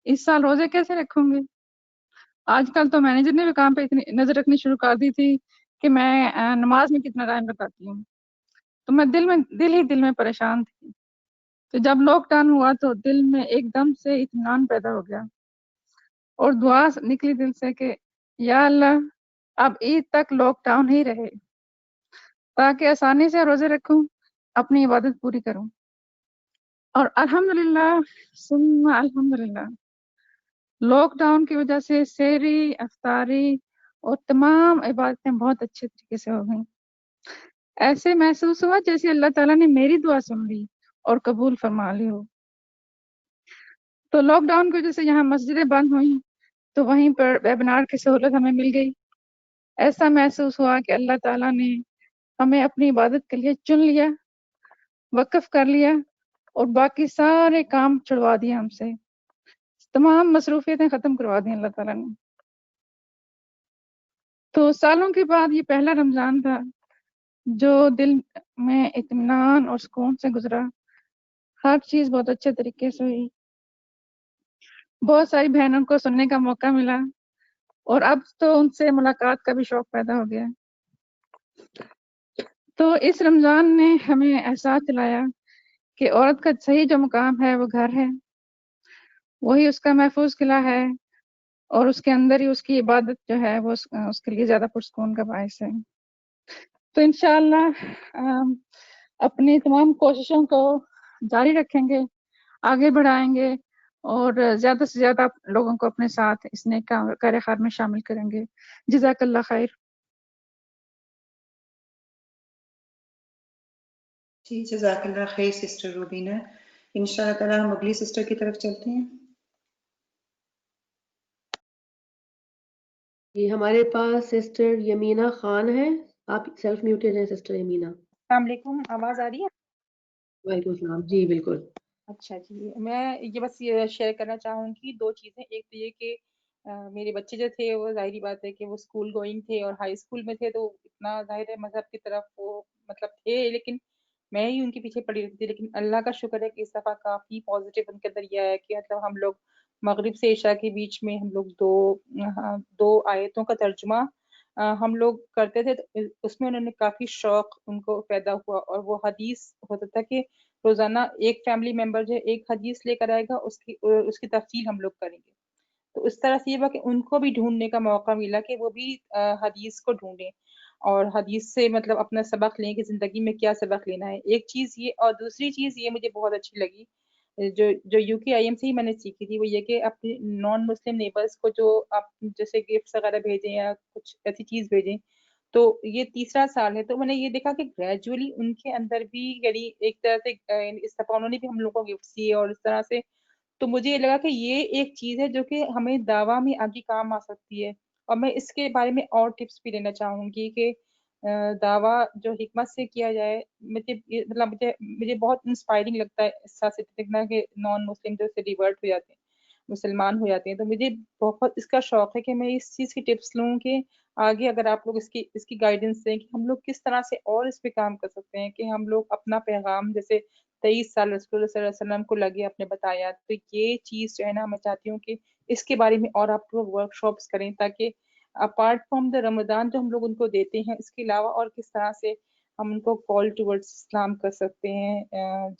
اس سال روزے کیسے رکھوں گی؟ آج کل تو مینیجر نے بھی کام پہ اتنی نظر رکھنی شروع کر دی تھی کہ میں نماز میں کتنا ٹائم بتاتی ہوں. تو میں دل میں پریشان تھی. تو جب لاک ڈاؤن ہوا تو دل میں ایک دم سے اطمینان پیدا ہو گیا اور دعا نکلی دل سے کہ یا اللہ، اب عید تک لاک ڈاؤن ہی رہے تاکہ آسانی سے روزے رکھوں، اپنی عبادت پوری کروں. اور الحمدللہ ثم الحمدللہ لاک ڈاؤن کی وجہ سے سحری، افطاری اور تمام عبادتیں بہت اچھے طریقے سے ہو گئیں. ایسے محسوس ہوا جیسے اللہ تعالیٰ نے میری دعا سن لی اور قبول فرما لی ہو. تو لاک ڈاؤن کی وجہ سے یہاں مسجدیں بند ہوئیں تو وہیں پر ویبنار کی سہولت ہمیں مل گئی. ایسا محسوس ہوا کہ اللہ تعالیٰ نے ہمیں اپنی عبادت کے لیے چن لیا، وقف کر لیا اور باقی سارے کام چھڑوا دیے ہم سے، تمام مصروفیتیں ختم کروا دی اللہ تعالیٰ نے. تو سالوں کے بعد یہ پہلا رمضان تھا جو دل میں اطمینان اور سکون سے گزرا. ہر چیز بہت اچھے طریقے سے ہوئی، بہت ساری بہنوں کو سننے کا موقع ملا اور اب تو ان سے ملاقات کا بھی شوق پیدا ہو گیا. تو اس رمضان نے ہمیں احساس دلایا کہ عورت کا صحیح جو مقام ہے وہ گھر ہے، وہی اس کا محفوظ قلعہ ہے، اور اس کے اندر ہی اس کی عبادت جو ہے وہ اس کے لیے زیادہ پرسکون کا باعث ہے. تو انشاءاللہ اپنی تمام کوششوں کو جاری رکھیں گے، آگے بڑھائیں گے اور زیادہ سے زیادہ لوگوں کو اپنے ساتھ اس نیک کار خیر میں شامل کریں گے. جزاک اللہ خیر. جی جزاک اللہ خیر سسٹر روبینہ. انشاءاللہ تعالیٰ ہم اگلی سسٹر کی طرف چلتے ہیں. جی ہمارے پاس سسٹر یمینہ خان ہے. آپ سیلف میوٹیڈ ہیں سسٹر یمینہ. السلام علیکم، آواز آ رہی ہے؟ وعلیکم السلام. جی بالکل. اچھا جی، میں یہ بس یہ شیئر کرنا چاہوں گی 2 چیزیں. ایک تو یہ کہ میرے بچے جو تھے وہ ظاہری بات ہے کہ وہ اسکول گوئنگ تھے اور ہائی اسکول میں تھے، تو اتنا ظاہر ہے مذہب کی طرف وہ مطلب تھے، لیکن میں ہی ان کے پیچھے پڑی رہتی تھی. لیکن اللہ کا شکر ہے کہ اس دفعہ کافی پازیٹیو ان کے اندر یہ ہے کہ مطلب ہم لوگ مغرب سے عشاء کے بیچ میں ہم لوگ دو آیتوں کا ترجمہ ہم لوگ کرتے تھے. تو اس میں انہوں نے کافی شوق ان کو پیدا ہوا، اور وہ حدیث ہوتا تھا کہ روزانہ ایک فیملی ممبر جو ہے ایک حدیث لے کر آئے گا، اس کی تفصیل ہم لوگ کریں گے. تو اس طرح سے یہ ہوا کہ ان کو بھی ڈھونڈنے کا موقع ملا کہ وہ بھی حدیث کو ڈھونڈیں اور حدیث سے مطلب اپنا سبق لیں کہ زندگی میں کیا سبق لینا ہے. ایک چیز یہ، اور دوسری چیز یہ مجھے بہت اچھی لگی جو UKIM سے ہی میں نے سیکھی تھی، وہ یہ کہ اپنے نان مسلم نیبرس کو جو آپ جیسے گفٹس وغیرہ بھیجیں یا کچھ ایسی چیز بھیجیں. تو یہ تیسرا سال ہے، تو میں نے یہ دیکھا کہ گریجولی ان کے اندر بھی یعنی ایک طرح سے اس طرح انہوں نے بھی ہم لوگوں کو گفٹس دیے اور اس طرح سے. تو مجھے یہ لگا کہ یہ ایک چیز ہے جو کہ ہمیں دعویٰ میں آگے کام آ سکتی ہے. اور میں اس کے بارے میں اور ٹپس بھی لینا چاہوں گی کہ دعویٰ جو حکمت سے کیا جائے. مجھے بہت انسپائرنگ لگتا ہے اس طرح سے دیکھنا کہ نان مسلم جو سے ریورٹ ہو جاتے ہیں، مسلمان ہو جاتے ہیں. تو مجھے بہت اس کا شوق ہے کہ میں اس چیز کی ٹپس لوں کہ آگے اگر آپ لوگ اس کی گائیڈنس دیں کہ ہم لوگ کس طرح سے اور اس پہ کام کر سکتے ہیں کہ ہم لوگ اپنا پیغام جیسے 23 سال رسول اللہ صلی اللہ علیہ وسلم کو لگے آپ نے بتایا. تو یہ چیز جو ہے نا میں چاہتی ہوں کہ اس کے بارے میں اور آپ لوگ ورک شاپس کریں تاکہ اپارٹ فرام دا رمضان جو ہم لوگ ان کو دیتے ہیں، اس کے علاوہ اور کس طرح سے ہم ان کو کال ٹورڈز اسلام کر سکتے ہیں.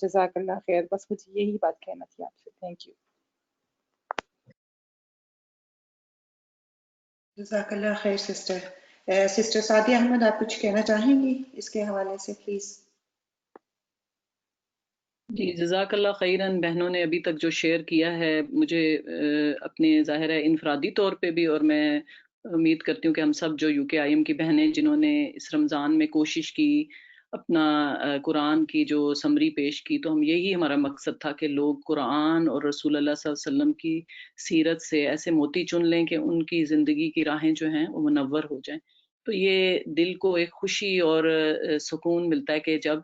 جزاک اللہ خیر. بس مجھے یہی بات کہنا تھی آپ سے. Thank you. جزاک اللہ خیر سسٹر. سسٹر سعدیہ احمد آپ کچھ کہنا چاہیں گی اس کے حوالے سے پلیز؟ جی جزاک اللہ خیرن. بہنوں نے ابھی تک جو شیئر کیا ہے مجھے اپنے ظاہر ہے انفرادی طور پہ بھی اور میں امید کرتی ہوں کہ ہم سب جو UKIM کی بہنیں جنہوں نے اس رمضان میں کوشش کی اپنا قرآن کی جو سمری پیش کی، تو ہم یہی ہمارا مقصد تھا کہ لوگ قرآن اور رسول اللہ صلی اللہ علیہ وسلم کی سیرت سے ایسے موتی چن لیں کہ ان کی زندگی کی راہیں جو ہیں وہ منور ہو جائیں. تو یہ دل کو ایک خوشی اور سکون ملتا ہے کہ جب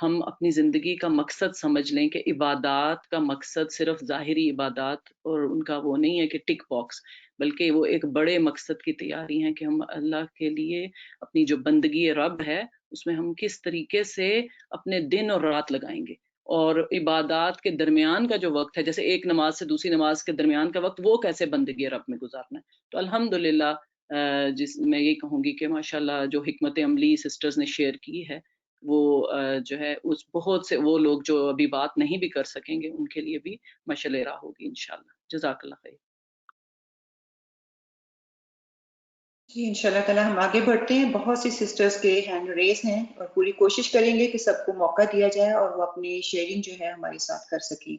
ہم اپنی زندگی کا مقصد سمجھ لیں کہ عبادات کا مقصد صرف ظاہری عبادات اور ان کا وہ نہیں ہے کہ ٹک باکس، بلکہ وہ ایک بڑے مقصد کی تیاری ہے کہ ہم اللہ کے لیے اپنی جو بندگی رب ہے اس میں ہم کس طریقے سے اپنے دن اور رات لگائیں گے، اور عبادات کے درمیان کا جو وقت ہے، جیسے ایک نماز سے دوسری نماز کے درمیان کا وقت، وہ کیسے بندگی رب میں گزارنا ہے. تو الحمدللہ جس میں یہ کہوں گی کہ ماشاءاللہ جو حکمت عملی سسٹرز نے شیئر کی ہے وہ جو ہے اس بہت سے وہ لوگ جو ابھی بات نہیں بھی کر سکیں گے ان کے لیے بھی مشعل راہ ہوگی انشاءاللہ. جزاک اللہ خیر. جی انشاءاللہ تعالی ہم آگے بڑھتے ہیں. بہت سی سسٹرز کے ہینڈ ریز ہیں اور پوری کوشش کریں گے کہ سب کو موقع دیا جائے اور وہ اپنی شیئرنگ جو ہے ہمارے ساتھ کر سکیں.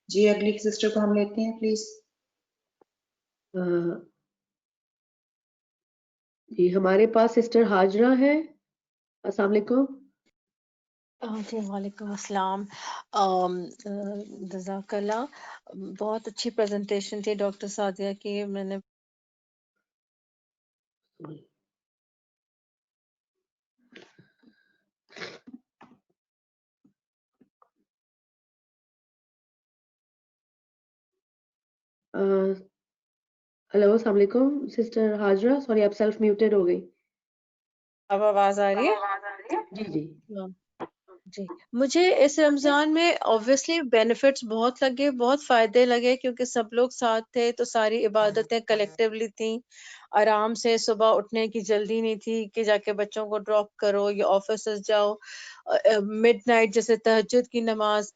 جی اگلی سسٹر کو ہم لیتے ہیں پلیز. جی ہمارے پاس سسٹر ہاجرہ ہے. السلام علیکم. جی وعلیکم السلام. جزاک اللہ. بہت اچھی پریزنٹیشن تھی ڈاکٹر سعدیہ کی. میں نے ہلو السلام علیکم سسٹر ہاجرہ. سوری آپ سیلف میوٹیڈ ہو گئی. اب آواز آ رہی ہے؟ جی جی. جی مجھے اس رمضان میں obviously بینیفٹس بہت لگے، بہت فائدے لگے، کیونکہ سب لوگ ساتھ تھے تو ساری عبادتیں کلیکٹیولی تھیں. آرام سے صبح اٹھنے کی جلدی نہیں تھی کہ جا کے بچوں کو ڈراپ کرو یا آفیسز جاؤ. مڈ نائٹ جیسے تہجد کی نماز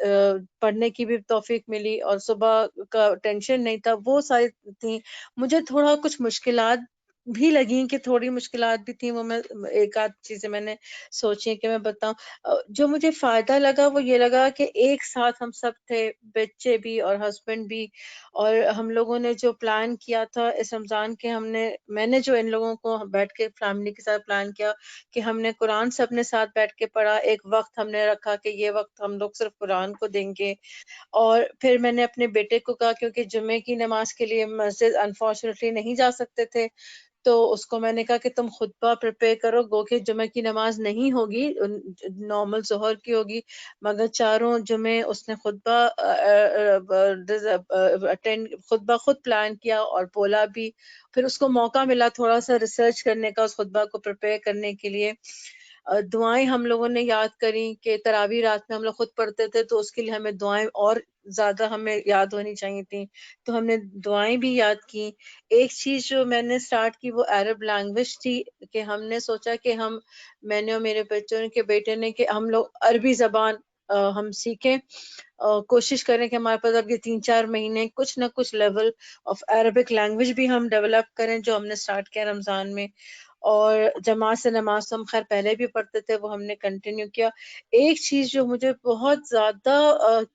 پڑھنے کی بھی توفیق ملی اور صبح کا ٹینشن نہیں تھا. وہ ساری تھیں. مجھے تھوڑا کچھ مشکلات بھی لگیں کہ تھوڑی مشکلات بھی تھیں، وہ میں ایک آدھ چیزیں میں نے سوچی کہ میں بتاؤں. جو مجھے فائدہ لگا وہ یہ لگا کہ ایک ساتھ ہم سب تھے، بچے بھی اور ہسبینڈ بھی، اور ہم لوگوں نے جو پلان کیا تھا اس رمضان کے، میں نے جو ان لوگوں کو بیٹھ کے فیملی کے ساتھ پلان کیا کہ ہم نے قرآن سب نے ساتھ بیٹھ کے پڑھا. ایک وقت ہم نے رکھا کہ یہ وقت ہم لوگ صرف قرآن کو دیں گے. اور پھر میں نے اپنے بیٹے کو کہا، کیونکہ جمعے کی نماز کے لیے مسجد انفارچونیٹلی نہیں جا سکتے تھے، تو اس کو میں نے کہا کہ تم خطبہ پریپیئر کرو. گو کہ جمعہ کی نماز نہیں ہوگی، نارمل ظہر کی ہوگی، مگر چاروں جمعے اس نے خطبہ خود پلان کیا اور بولا بھی. پھر اس کو موقع ملا تھوڑا سا ریسرچ کرنے کا اس خطبہ کو پریپیئر کرنے کے لیے. دعائیں ہم لوگوں نے یاد کریں کہ تراویح رات میں ہم لوگ خود پڑھتے تھے تو اس کے لیے ہمیں دعائیں اور زیادہ ہمیں یاد ہونی چاہیے تھیں، تو ہم نے دعائیں بھی یاد کی. ایک چیز جو میں نے سٹارٹ کی وہ عرب لینگویج تھی کہ ہم نے سوچا کہ میں نے اور میرے بچوں کے بیٹے نے کہ ہم لوگ عربی زبان ہم سیکھیں. کوشش کریں کہ ہمارے پاس اب یہ 3-4 مہینے کچھ نہ کچھ لیول آف عربک لینگویج بھی ہم ڈیولپ کریں، جو ہم نے سٹارٹ کیا رمضان میں. اور جماعت سے نماز تو ہم خیر پہلے بھی پڑھتے تھے، وہ ہم نے کنٹینیو کیا. ایک چیز جو مجھے بہت زیادہ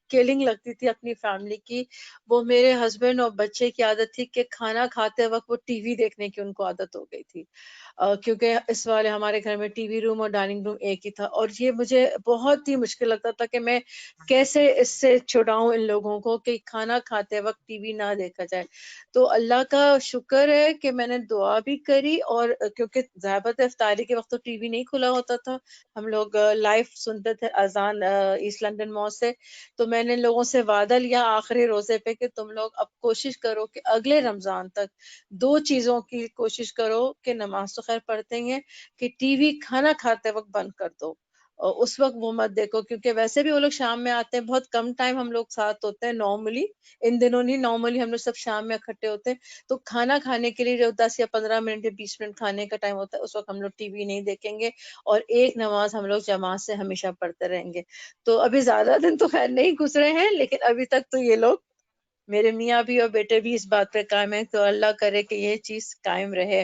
کیلنگ لگتی تھی اپنی فیملی کی، وہ میرے ہسبینڈ اور بچے کی عادت تھی کہ کھانا کھاتے وقت وہ ٹی وی دیکھنے کی ان کو عادت ہو گئی تھی. کیونکہ اس والے ہمارے گھر میں ٹی وی روم اور ڈائننگ روم ایک ہی تھا، اور یہ مجھے بہت ہی مشکل لگتا تھا کہ میں کیسے اس سے چھڑاؤں ان لوگوں کو کہ کھانا کھاتے وقت ٹی وی نہ دیکھا جائے. تو اللہ کا شکر ہے کہ میں نے دعا بھی کری، اور کیونکہ ضابط افطاری کے وقت تو ٹی وی نہیں کھلا ہوتا تھا، ہم لوگ لائیو سنتے تھے اذان ایسٹ لنڈن مال سے. تو میں نے لوگوں سے وعدہ لیا آخری روزے پہ کہ تم لوگ اب کوشش کرو کہ اگلے رمضان تک 2 چیزوں کی کوشش کرو کہ نماز تو خیر پڑھتے ہیں کہ ٹی وی کھانا کھاتے وقت بند کر دو، اور اس وقت وہ مت دیکھو، کیونکہ ویسے بھی وہ لوگ شام میں آتے ہیں، بہت کم ٹائم ہم لوگ ساتھ ہوتے ہیں نارملی. ان دنوں نہیں، نارملی ہم لوگ سب شام میں اکٹھے ہوتے ہیں، تو کھانا کھانے کے لیے جو 10 یا 15 منٹ یا 20 منٹ کھانے کا ٹائم ہوتا ہے اس وقت ہم لوگ ٹی وی نہیں دیکھیں گے، اور ایک نماز ہم لوگ جماعت سے ہمیشہ پڑھتے رہیں گے. تو ابھی زیادہ دن تو خیر نہیں گزرے ہیں، لیکن ابھی تک تو یہ لوگ میرے میاں بھی اور بیٹے بھی اس بات پہ قائم ہیں، تو اللہ کرے کہ یہ چیز قائم رہے.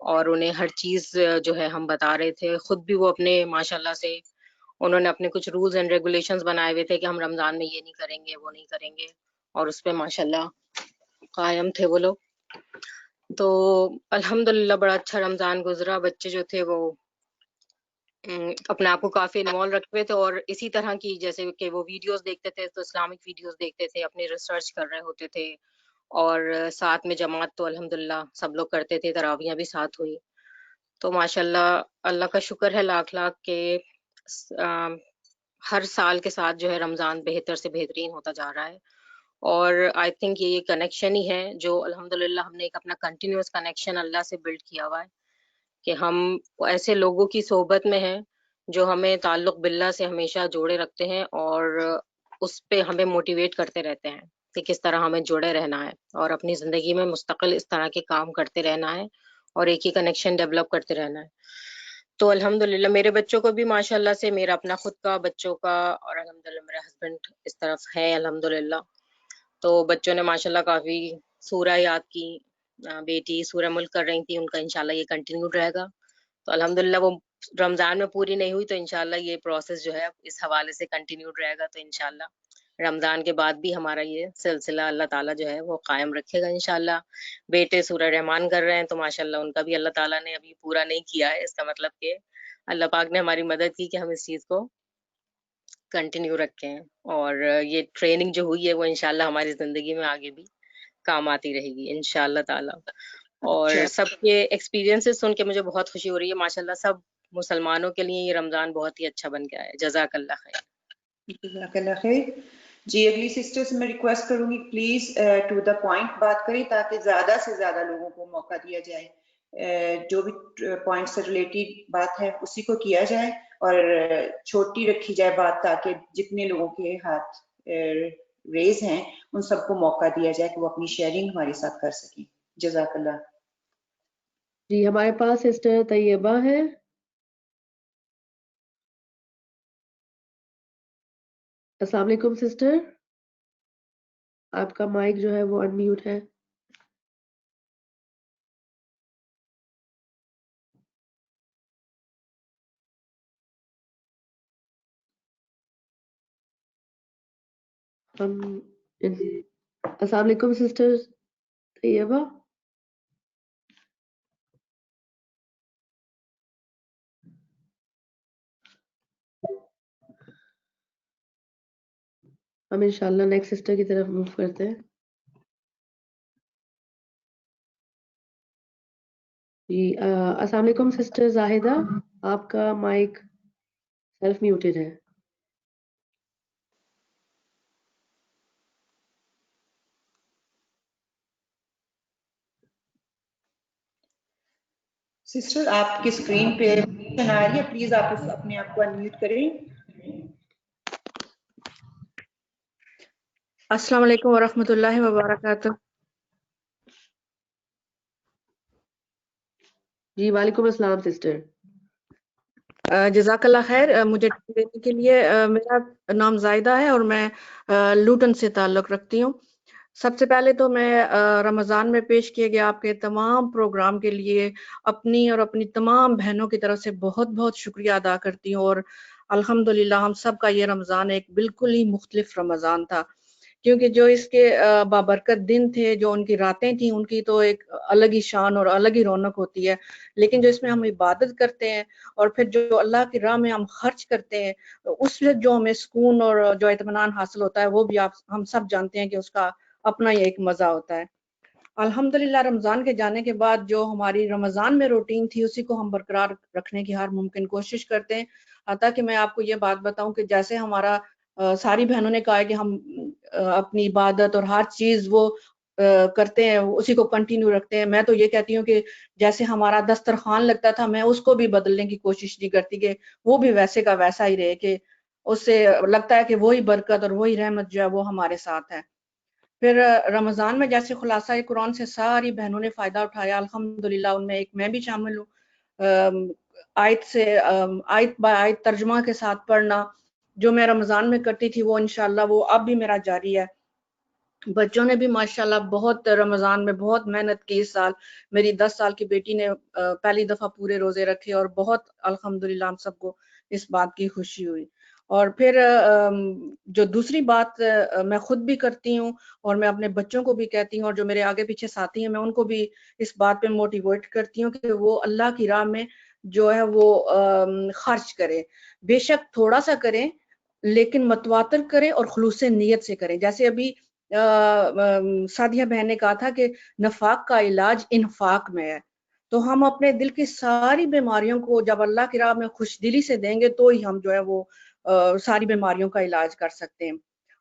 اور انہیں ہر چیز جو ہے ہم بتا رہے تھے. خود بھی وہ اپنے ماشاءاللہ سے انہوں نے اپنے کچھ رولز اینڈ ریگولیشنز بنائے ہوئے تھے کہ ہم رمضان میں یہ نہیں کریں گے وہ نہیں کریں گے, اور اس پہ ماشاءاللہ قائم تھے وہ لوگ. تو الحمدللہ بڑا اچھا رمضان گزرا. بچے جو تھے وہ اپنے آپ کو کافی انوالو رکھتے ہوئے تھے, اور اسی طرح کی جیسے کہ وہ ویڈیوز دیکھتے تھے تو اسلامک ویڈیوز دیکھتے تھے, اپنی ریسرچ کر رہے ہوتے تھے, اور ساتھ میں جماعت تو الحمدللہ سب لوگ کرتے تھے, تراویحیں بھی ساتھ ہوئی. تو ماشاءاللہ اللہ کا شکر ہے لاکھ لاکھ کہ ہر سال کے ساتھ جو ہے رمضان بہتر سے بہترین ہوتا جا رہا ہے. اور آئی تھنک یہ کنیکشن ہی ہے جو الحمدللہ ہم نے ایک اپنا کنٹینیوس کنیکشن اللہ سے بلڈ کیا ہوا ہے, کہ ہم ایسے لوگوں کی صحبت میں ہیں جو ہمیں تعلق باللہ سے ہمیشہ جوڑے رکھتے ہیں, اور اس پہ ہمیں موٹیویٹ کرتے رہتے ہیں کہ کس طرح ہمیں جڑے رہنا ہے اور اپنی زندگی میں مستقل اس طرح کے کام کرتے رہنا ہے اور ایک ہی کنیکشن ڈیولپ کرتے رہنا ہے. تو الحمدللہ میرے بچوں کو بھی ماشاءاللہ سے, میرا اپنا خود کا بچوں کا, اور الحمدللہ میرا ہسبینڈ اس طرف ہے الحمدللہ. تو بچوں نے ماشاءاللہ کافی سورہ یاد کی, بیٹی سورہ ملک کر رہی تھی, ان کا انشاءاللہ یہ کنٹینیو رہے گا. تو الحمدللہ وہ رمضان میں پوری نہیں ہوئی تو انشاءاللہ یہ پروسیس جو ہے اس حوالے سے کنٹینیو رہے گا. تو انشاءاللہ رمضان کے بعد بھی ہمارا یہ سلسلہ اللہ تعالیٰ جو ہے وہ قائم رکھے گا انشاءاللہ. بیٹے سورہ رحمان کر رہے ہیں تو ماشاءاللہ ان کا بھی اللہ تعالیٰ نے ابھی پورا نہیں کیا ہے, اس کا مطلب کہ اللہ پاک نے ہماری مدد کی کہ ہم اس چیز کو کنٹینیو رکھیں, اور یہ ٹریننگ جو ہوئی ہے وہ انشاءاللہ ہماری زندگی میں آگے بھی کام آتی رہے گی انشاءاللہ تعالیٰ. اور سب کے ایکسپیرینسز سن کے مجھے بہت خوشی ہو رہی ہے ماشاءاللہ. سب مسلمانوں کے لیے یہ رمضان بہت ہی اچھا بن گیا ہے. جزاک اللہ خیر. جزاک اللہ خیر. جی اگلی سسٹر سے میں ریکویسٹ کروں گی پلیز ٹو دا پوائنٹ بات کریں تاکہ زیادہ سے زیادہ لوگوں کو موقع دیا جائے. جو بھی پوائنٹ سے ریلیٹڈ بات ہے اسی کو کیا جائے, اور چھوٹی رکھی جائے بات تاکہ جتنے لوگوں کے ہاتھ ریز ہیں ان سب کو موقع دیا جائے کہ وہ اپنی شیئرنگ ہمارے ساتھ کر سکیں. جزاک اللہ. جی ہمارے پاس سسٹر طیبہ ہے. السلام علیکم سسٹر, آپ کا مائک جو ہے وہ انمیوٹ ہے. السلام علیکم سسٹر طیبہ. ہم انشاءاللہ نیکسٹ سسٹر کی طرف موو کرتے ہیں. جی السلام علیکم سسٹر زاہدہ, آپ کا مائک سیلف میوٹڈ ہے. سسٹر آپ کی اسکرین پہ آ رہی ہے, پلیز آپ اپنے آپ کو انمیوٹ کریں. السلام علیکم ورحمۃ اللہ وبرکاتہ. جی وعلیکم السلام سسٹر. جزاک اللہ خیر. مجھے دینے کے لیے, میرا نام زائدہ ہے اور میں لوٹن سے تعلق رکھتی ہوں. سب سے پہلے تو میں رمضان میں پیش کیے گئے آپ کے تمام پروگرام کے لیے اپنی اور اپنی تمام بہنوں کی طرف سے بہت بہت شکریہ ادا کرتی ہوں. اور الحمدللہ ہم سب کا یہ رمضان ایک بالکل ہی مختلف رمضان تھا, کیونکہ جو اس کے بابرکت دن تھے, جو ان کی راتیں تھیں, ان کی تو ایک الگ ہی شان اور الگ ہی رونق ہوتی ہے. لیکن جو اس میں ہم عبادت کرتے ہیں اور پھر جو اللہ کی راہ میں ہم خرچ کرتے ہیں, اس سے جو ہمیں سکون اور جو اطمینان حاصل ہوتا ہے وہ بھی ہم سب جانتے ہیں کہ اس کا اپنا ہی ایک مزہ ہوتا ہے. الحمدللہ رمضان کے جانے کے بعد جو ہماری رمضان میں روٹین تھی اسی کو ہم برقرار رکھنے کی ہر ممکن کوشش کرتے ہیں. حتیٰ کہ میں آپ کو یہ بات بتاؤں کہ جیسے ہمارا ساری بہنوں نے کہا ہے کہ ہم اپنی عبادت اور ہر چیز وہ کرتے ہیں اسی کو کنٹینیو رکھتے ہیں, میں تو یہ کہتی ہوں کہ جیسے ہمارا دسترخوان لگتا تھا میں اس کو بھی بدلنے کی کوشش نہیں کرتی کہ وہ بھی ویسے کا ویسا ہی رہے, کہ اس سے لگتا ہے کہ وہی برکت اور وہی رحمت جو ہے وہ ہمارے ساتھ ہے. پھر رمضان میں جیسے خلاصہ قرآن سے ساری بہنوں نے فائدہ اٹھایا الحمدللہ, ان میں ایک میں بھی شامل ہوں. آیت با آیت ترجمہ کے ساتھ پڑھنا جو میں رمضان میں کرتی تھی وہ انشاءاللہ وہ اب بھی میرا جاری ہے. بچوں نے بھی ماشاءاللہ بہت رمضان میں بہت محنت کی. اس سال میری 10 سال کی بیٹی نے پہلی دفعہ پورے روزے رکھے اور بہت الحمدللہ ہم سب کو اس بات کی خوشی ہوئی. اور پھر جو دوسری بات میں خود بھی کرتی ہوں اور میں اپنے بچوں کو بھی کہتی ہوں اور جو میرے آگے پیچھے ساتھی ہیں میں ان کو بھی اس بات پہ موٹیویٹ کرتی ہوں کہ وہ اللہ کی راہ میں جو ہے وہ خرچ کرے. بے شک تھوڑا سا کریں لیکن متواتر کریں اور خلوص نیت سے کریں. جیسے ابھی سادیہ بہن نے کہا تھا کہ نفاق کا علاج انفاق میں ہے. تو ہم اپنے دل کی ساری بیماریوں کو جب اللہ کی راہ میں خوش دلی سے دیں گے تو ہی ہم جو ہے وہ ساری بیماریوں کا علاج کر سکتے ہیں.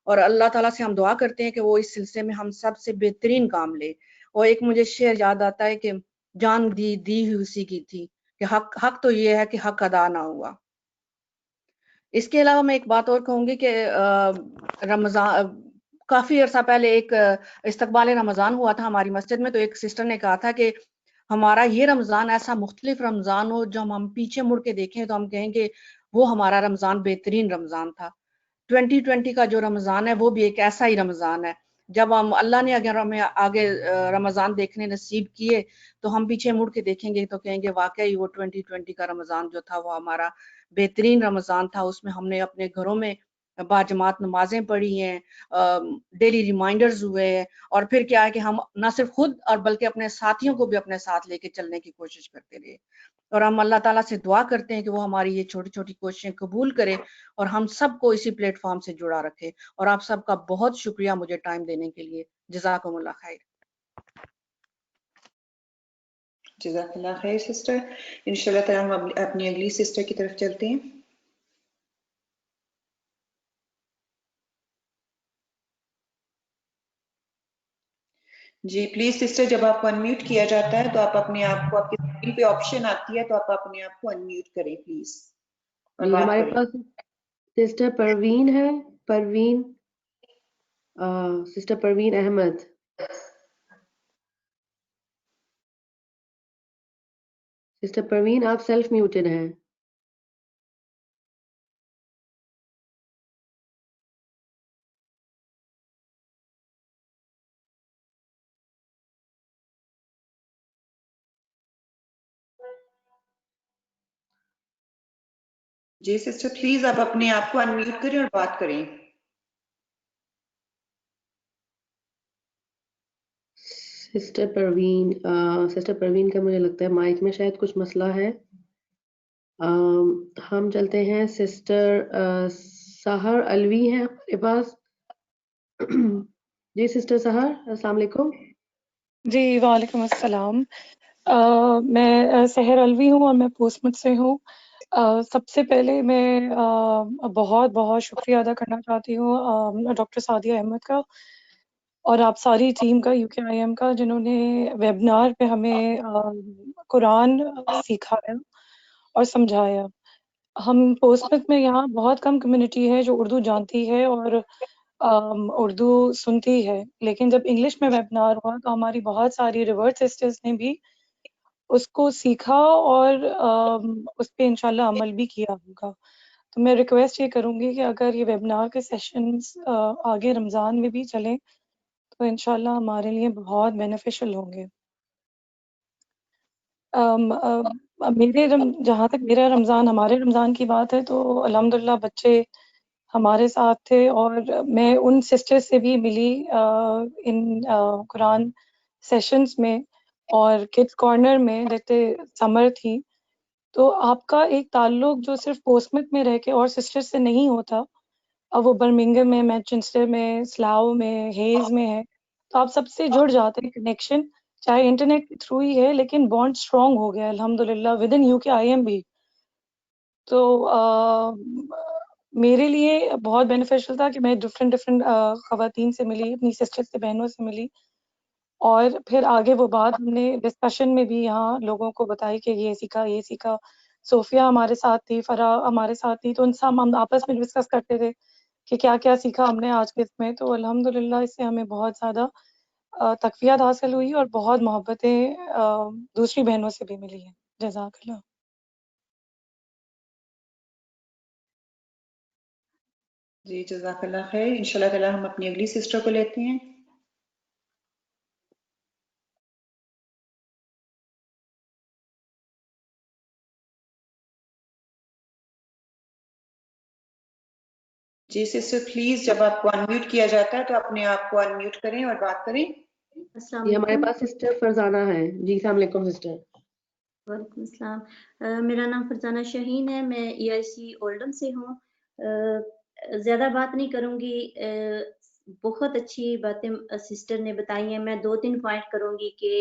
اور اللہ تعالیٰ سے ہم دعا کرتے ہیں کہ وہ اس سلسلے میں ہم سب سے بہترین کام لے. اور ایک مجھے شعر یاد آتا ہے کہ جان دی ہوئی اسی کی تھی کہ حق تو یہ ہے کہ حق ادا نہ ہوا. اس کے علاوہ میں ایک بات اور کہوں گی کہ رمضان کافی عرصہ پہلے ایک استقبال رمضان ہوا تھا ہماری مسجد میں. تو ایک سسٹر نے کہا تھا کہ ہمارا یہ رمضان ایسا مختلف رمضان ہو جو ہم پیچھے مڑ کے دیکھیں تو ہم کہیں کہ وہ ہمارا رمضان بہترین رمضان تھا. 2020 کا جو رمضان ہے وہ بھی ایک ایسا ہی رمضان ہے. جب ہم اللہ نے اگر ہمیں آگے رمضان دیکھنے نصیب کیے تو ہم پیچھے مڑ کے دیکھیں گے تو کہیں گے واقعی وہ 2020 کا رمضان جو تھا وہ ہمارا بہترین رمضان تھا. اس میں ہم نے اپنے گھروں میں باجماعت نمازیں پڑھی ہیں, ڈیلی ریمائنڈرز ہوئے ہیں, اور پھر کیا ہے کہ ہم نہ صرف خود اور بلکہ اپنے ساتھیوں کو بھی اپنے ساتھ لے کے چلنے کی کوشش کرتے رہے. اور ہم اللہ تعالیٰ سے دعا کرتے ہیں کہ وہ ہماری یہ چھوٹی چھوٹی کوششیں قبول کرے اور ہم سب کو اسی پلیٹ فارم سے جڑا رکھے. اور آپ سب کا بہت شکریہ مجھے ٹائم دینے کے لیے. جزاکم اللہ خیر. جزاک اللہ خیر سسٹر. انشاءاللہ تعالی ہم اپنی اگلی سسٹر کی طرف چلتے ہیں. جی پلیز سسٹر, جب آپ کو انمیوٹ کیا جاتا ہے تو آپ اپنے آپ کو, آپ کی اسکرین پہ آپشن آتی ہے تو آپ اپنے آپ کو انمیوٹ کریں پلیز اور جی بات ہمارے کریں. پاس سسٹر پروین ہے. پروین سسٹر پروین احمد. سسٹر پروین آپ سیلف میوٹڈ ہیں. جی سسٹر پلیز آپ اپنے آپ کو انمیوٹ کریں اور بات کریں. سسٹر پروین کا مجھے لگتا ہے مائک میں شاید کچھ مسئلہ ہے. ہم چلتے ہیں سسٹر سحر الوی ہیں ہمارے پاس. جی سسٹر سحر السلام علیکم. جی وعلیکم السلام. میں سحر الوی ہوں اور میں پوسمت سے ہوں. سب سے پہلے میں بہت بہت شکریہ ادا کرنا چاہتی ہوں ڈاکٹر سعدیہ احمد کا اور آپ ساری ٹیم کا UKIM کا, جنہوں نے ویبنار پہ ہمیں قرآن سکھایا اور سمجھایا. ہم پوسمت میں یہاں بہت کم کمیونٹی ہے جو اردو جانتی ہے اور اردو سنتی ہے, لیکن جب انگلش میں ویبنار ہوا تو ہماری بہت ساری ریورس سسٹرز نے بھی اس کو سیکھا اور اس پہ انشاءاللہ عمل بھی کیا ہوگا. تو میں ریکویسٹ یہ کروں گی کہ اگر یہ ویبنار کے سیشنز آگے رمضان میں بھی چلیں تو انشاءاللہ ہمارے لیے بہت بینیفیشل ہوں گے. جہاں تک میرا رمضان, ہمارے رمضان کی بات ہے تو الحمدللہ بچے ہمارے ساتھ تھے اور میں ان سسٹر سے بھی ملی ان قرآن سیشنز میں اور کڈس کارنر میں جیسے سمر تھی. تو آپ کا ایک تعلق جو صرف پوسمت میں رہ کے اور سسٹر سے نہیں ہوتا, اب وہ برمنگم میں, مینچسٹر میں, سلاؤ میں, ہیز میں ہے, تو آپ سب سے جڑ جاتے ہیں. کنیکشن چاہے انٹرنیٹ کے تھرو ہی ہے لیکن بانڈ اسٹرانگ ہو گیا الحمدللہ ود ان UKIM بھی. تو میرے لیے بہت بینیفیشل تھا کہ میں ڈفرینٹ خواتین سے ملی, اپنی سسٹر سے, بہنوں سے ملی, اور پھر آگے وہ بات ہم نے ڈسکشن میں بھی یہاں لوگوں کو بتائی کہ یہ سیکھا. صوفیہ ہمارے ساتھ تھی, فرح ہمارے ساتھ تھی, تو ان سے ہم آپس میں ڈسکس کرتے تھے کہ کیا کیا سیکھا ہم نے آج کے اس میں. تو الحمدللہ اس سے ہمیں بہت زیادہ تقویت حاصل ہوئی اور بہت محبتیں دوسری بہنوں سے بھی ملی ہیں. جزاک اللہ. جی جزاک اللہ خیر. انشاءاللہ تعالی ہم اپنی اگلی سسٹر کو لیتے ہیں. جی سسٹر پلیز جب آپ کو انمیوٹ کیا جاتا ہے تو اپنے آپ کو انمیوٹ کریں اور بات کریں. السلام جی ہمارے علیکم. پاس سسٹر فرزانہ ہے. جی السلام علیکم سسٹر. وعلیکم السلام. میرا نام فرزانہ شاہین ہے. میں EIC اولڈم سے ہوں. زیادہ بات نہیں کروں گی. بہت اچھی باتیں سسٹر نے بتائی ہیں. میں 2-3 پوائنٹ کروں گی کہ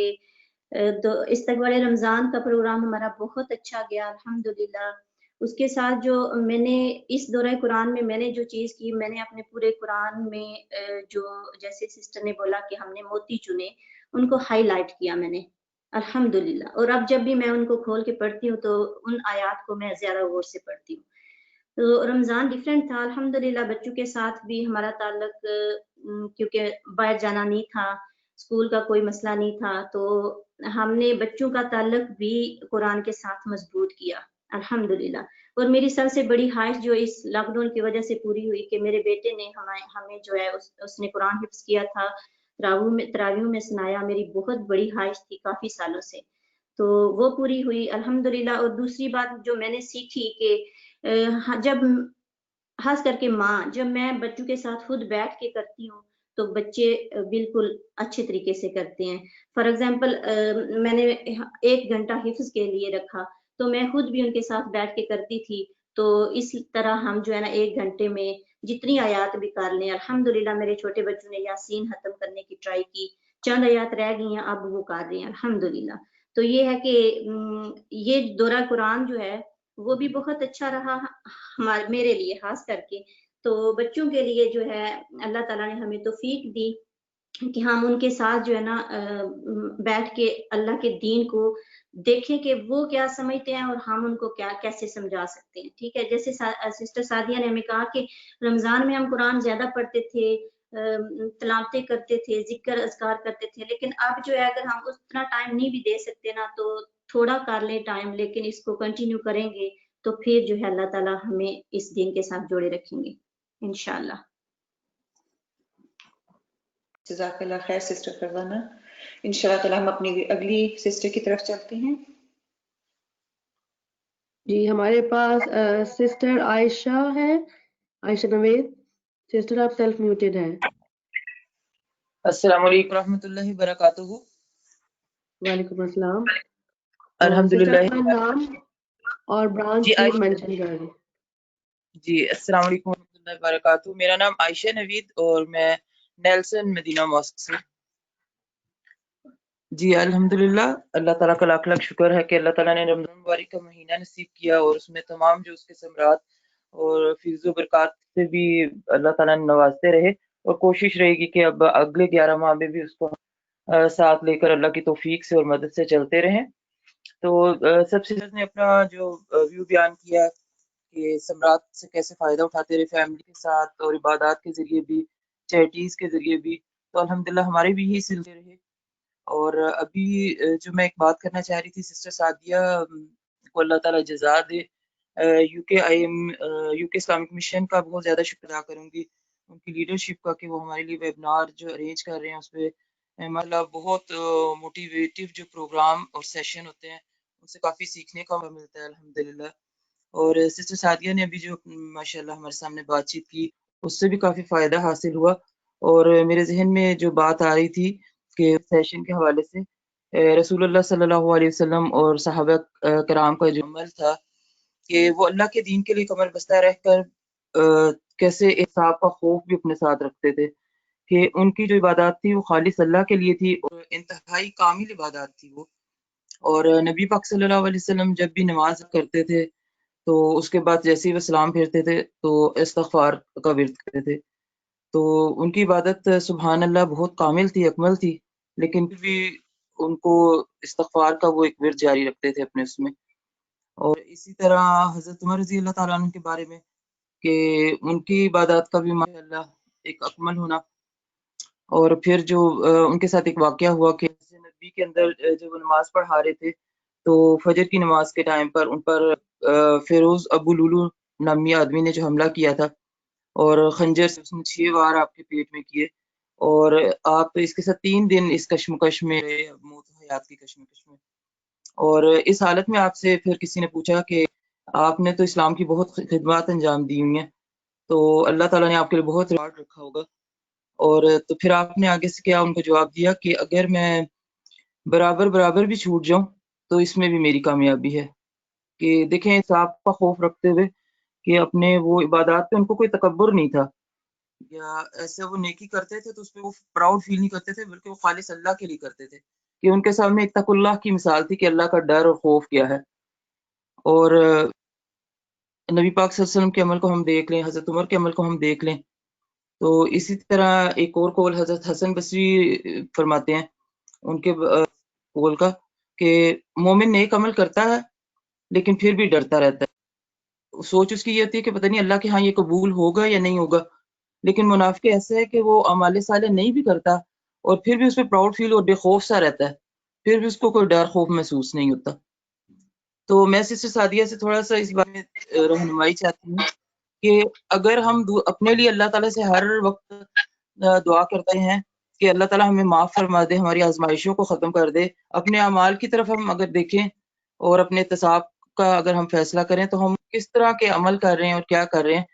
استقبال رمضان کا پروگرام ہمارا بہت اچھا گیا الحمدللہ. اس کے ساتھ جو میں نے اس دورہ قرآن میں نے جو چیز کی، میں نے اپنے پورے قرآن میں جو جیسے سسٹر نے بولا کہ ہم نے موتی چنے، ان کو ہائی لائٹ کیا میں نے الحمدللہ. اور اب جب بھی میں ان کو کھول کے پڑھتی ہوں تو ان آیات کو میں زیادہ غور سے پڑھتی ہوں. تو رمضان ڈیفرنٹ تھا الحمدللہ. بچوں کے ساتھ بھی ہمارا تعلق کیونکہ باہر جانا نہیں تھا، اسکول کا کوئی مسئلہ نہیں تھا، تو ہم نے بچوں کا تعلق بھی قرآن کے ساتھ مضبوط کیا الحمدللہ. اور میری سب سے بڑی خواہش جو اس لاک ڈاؤن کی وجہ سے پوری ہوئی کہ میرے بیٹے نے ہمیں جو ہے اس نے قرآن حفظ کیا تھا، تراویحوں میں سنایا. میری بہت بڑی خواہش تھی کافی سالوں سے، تو وہ پوری ہوئی الحمدللہ. اور دوسری بات جو میں نے سیکھی کہ جب خاص کر کے ماں، جب میں بچوں کے ساتھ خود بیٹھ کے کرتی ہوں تو بچے بالکل اچھے طریقے سے کرتے ہیں. فار ایگزامپل میں نے 1 گھنٹہ حفظ کے لیے رکھا تو میں خود بھی ان کے ساتھ بیٹھ کے کرتی تھی. تو اس طرح ہم جو ہے نا 1 گھنٹے میں جتنی آیات بھی کر لیں الحمدللہ. میرے چھوٹے بچوں نے یاسین ختم کرنے کی ٹرائی کی، چند آیات رہ گئی ہیں، اب وہ کر رہے ہیں الحمدللہ. تو یہ ہے کہ یہ دورہ قرآن جو ہے وہ بھی بہت اچھا رہا میرے لیے خاص کر کے. تو بچوں کے لیے جو ہے اللہ تعالیٰ نے ہمیں توفیق دی کہ ہم ان کے ساتھ جو ہے نا بیٹھ کے اللہ کے دین کو دیکھیں کہ وہ کیا سمجھتے ہیں اور ہم ان کو کیسے سمجھا سکتے ہیں. ٹھیک ہے، جیسے سسٹر سعدیہ نے ہمیں کہا کہ رمضان میں ہم قرآن زیادہ پڑھتے تھے، تلاوتیں کرتے تھے، ذکر اذکار کرتے تھے، لیکن اب جو ہے اگر ہم اتنا ٹائم نہیں بھی دے سکتے نا تو تھوڑا کر لیں ٹائم، لیکن اس کو کنٹینیو کریں گے تو پھر جو ہے اللہ تعالیٰ ہمیں اس دین کے ساتھ جوڑے رکھیں گے انشاءاللہ. جزاک اللہ خیر سسٹر فرزانہ. انشاءاللہ تعالیٰ ہم اپنی اگلی سسٹر کی طرف چلتے ہیں. جی ہمارے پاس سسٹر عائشہ ہے، عائشہ نوید. سسٹر آپ سیلف میوٹیڈ ہیں. السلام علیکم ورحمۃ اللہ وبرکاتہ. وعلیکم السلام. الحمدللہ. سسٹر اپنا نام اور برانچ پلیز مینشن کر دیں. جی السلام علیکم ورحمۃ اللہ وبرکاتہ. میرا نام عائشہ نوید اور میں نیلسن مدینہ ماسک سے. جی الحمدللہ، اللہ تعالیٰ کا لاکھ لاکھ شکر ہے کہ اللہ تعالیٰ نے رمضان مبارک کا مہینہ نصیب کیا اور اس میں تمام جو اس کے ثمرات اور فیض و برکات سے بھی اللہ تعالیٰ نے نوازتے رہے، اور کوشش رہے گی کہ اب اگلے 11 ماہ میں بھی اس کو ساتھ لے کر اللہ کی توفیق سے اور مدد سے چلتے رہیں. تو سب سے نے اپنا جو ویو بیان کیا کہ ثمرات سے کیسے فائدہ اٹھاتے رہے فیملی کے ساتھ اور عبادات کے ذریعے بھی، چیریٹیز کے ذریعے بھی، تو الحمدللہ ہمارے بھی یہی سلسلے رہے. اور ابھی جو میں ایک بات کرنا چاہ رہی تھی، سسٹر سعدیہ کو اللہ تعالیٰ جزا دے. یو کے اسلامک مشن کا بہت زیادہ شکر ادا کروں گی، ان کی لیڈرشپ کا، کہ وہ ہمارے لیے ویبنار جو ارینج کر رہے ہیں اس پہ مطلب بہت موٹیویٹیو جو پروگرام اور سیشن ہوتے ہیں ان سے کافی سیکھنے کا ملتا ہے الحمدللہ. اور سسٹر سعدیہ نے ابھی جو ماشاءاللہ ہمارے سامنے بات چیت کی اس سے بھی کافی فائدہ حاصل ہوا. اور میرے ذہن میں جو بات آ رہی تھی کہ سیشن کے حوالے سے رسول اللہ صلی اللہ علیہ وسلم اور صحابہ کرام کا جو عمل تھا کہ وہ اللہ کے دین کے لیے کمر بستہ رہ کر کیسے حساب کا خوف بھی اپنے ساتھ رکھتے تھے، کہ ان کی جو عبادات تھی وہ خالص اللہ کے لیے تھی اور انتہائی کامل عبادات تھی وہ. اور نبی پاک صلی اللہ علیہ وسلم جب بھی نماز کرتے تھے تو اس کے بعد جیسے ہی وہ سلام پھیرتے تھے تو استغفار کا ورد کرتے تھے. تو ان کی عبادت سبحان اللہ بہت کامل تھی، اکمل تھی، لیکن پھر بھی ان کو استغفار کا وہ ایک ورد جاری رکھتے تھے اپنے اس میں. اور اسی طرح حضرت عمر رضی اللہ تعالیٰ عنہ کے بارے میں کہ ان کی عبادات کا بھی ماشاء اللہ ایک اکمل ہونا. اور پھر جو ان کے ساتھ ایک واقعہ ہوا کہ نبی کے اندر جب وہ نماز پڑھا رہے تھے تو فجر کی نماز کے ٹائم پر ان پر فیروز ابو لولو نامی آدمی نے جو حملہ کیا تھا اور خنجر سے اس نے 6 وار آپ کے پیٹ میں کیے، اور آپ اس کے ساتھ 3 دن اس کشمکش میں موت حیات کی کشمکش میں. اور اس حالت میں آپ سے پھر کسی نے پوچھا کہ آپ نے تو اسلام کی بہت خدمات انجام دی ہوئی ہیں، تو اللہ تعالیٰ نے آپ کے لیے بہت ریوارڈ رکھا ہوگا. اور تو پھر آپ نے آگے سے کیا ان کو جواب دیا کہ اگر میں برابر بھی چھوٹ جاؤں تو اس میں بھی میری کامیابی ہے. کہ دیکھیں صاحب کا خوف رکھتے ہوئے کہ اپنے وہ عبادات پہ ان کو کوئی تکبر نہیں تھا یا ایسے وہ نیکی کرتے تھے تو اس پہ وہ پراؤڈ فیل نہیں کرتے تھے، بلکہ وہ خالص اللہ کے لیے کرتے تھے کہ ان کے سامنے اتق اللہ کی مثال تھی کہ اللہ کا ڈر اور خوف کیا ہے. اور نبی پاک صلی اللہ علیہ وسلم کے عمل کو ہم دیکھ لیں، حضرت عمر کے عمل کو ہم دیکھ لیں، تو اسی طرح ایک اور قول حضرت حسن بصری فرماتے ہیں ان کے قول کا کہ مومن نیک عمل کرتا ہے لیکن پھر بھی ڈرتا رہتا ہے. سوچ اس کی یہ ہوتی ہے کہ پتہ نہیں اللہ کے ہاں یہ قبول ہوگا یا نہیں ہوگا، لیکن منافق ایسا ہے کہ وہ اعمال صالح نہیں بھی کرتا اور پھر بھی اس پہ پراؤڈ فیل اور بے خوف سا رہتا ہے، پھر بھی اس کو کوئی ڈر خوف محسوس نہیں ہوتا. تو میں سسٹر سعدیہ سے تھوڑا سا اس بارے میں رہنمائی چاہتی ہوں کہ اگر ہم اپنے لیے اللہ تعالیٰ سے ہر وقت دعا کرتے ہیں کہ اللہ تعالیٰ ہمیں معاف فرما دے، ہماری آزمائشوں کو ختم کر دے، اپنے اعمال کی طرف ہم اگر دیکھیں اور اپنے احتساب کا اگر ہم فیصلہ کریں تو ہم کس طرح کے عمل کر رہے ہیں اور کیا کر رہے ہیں،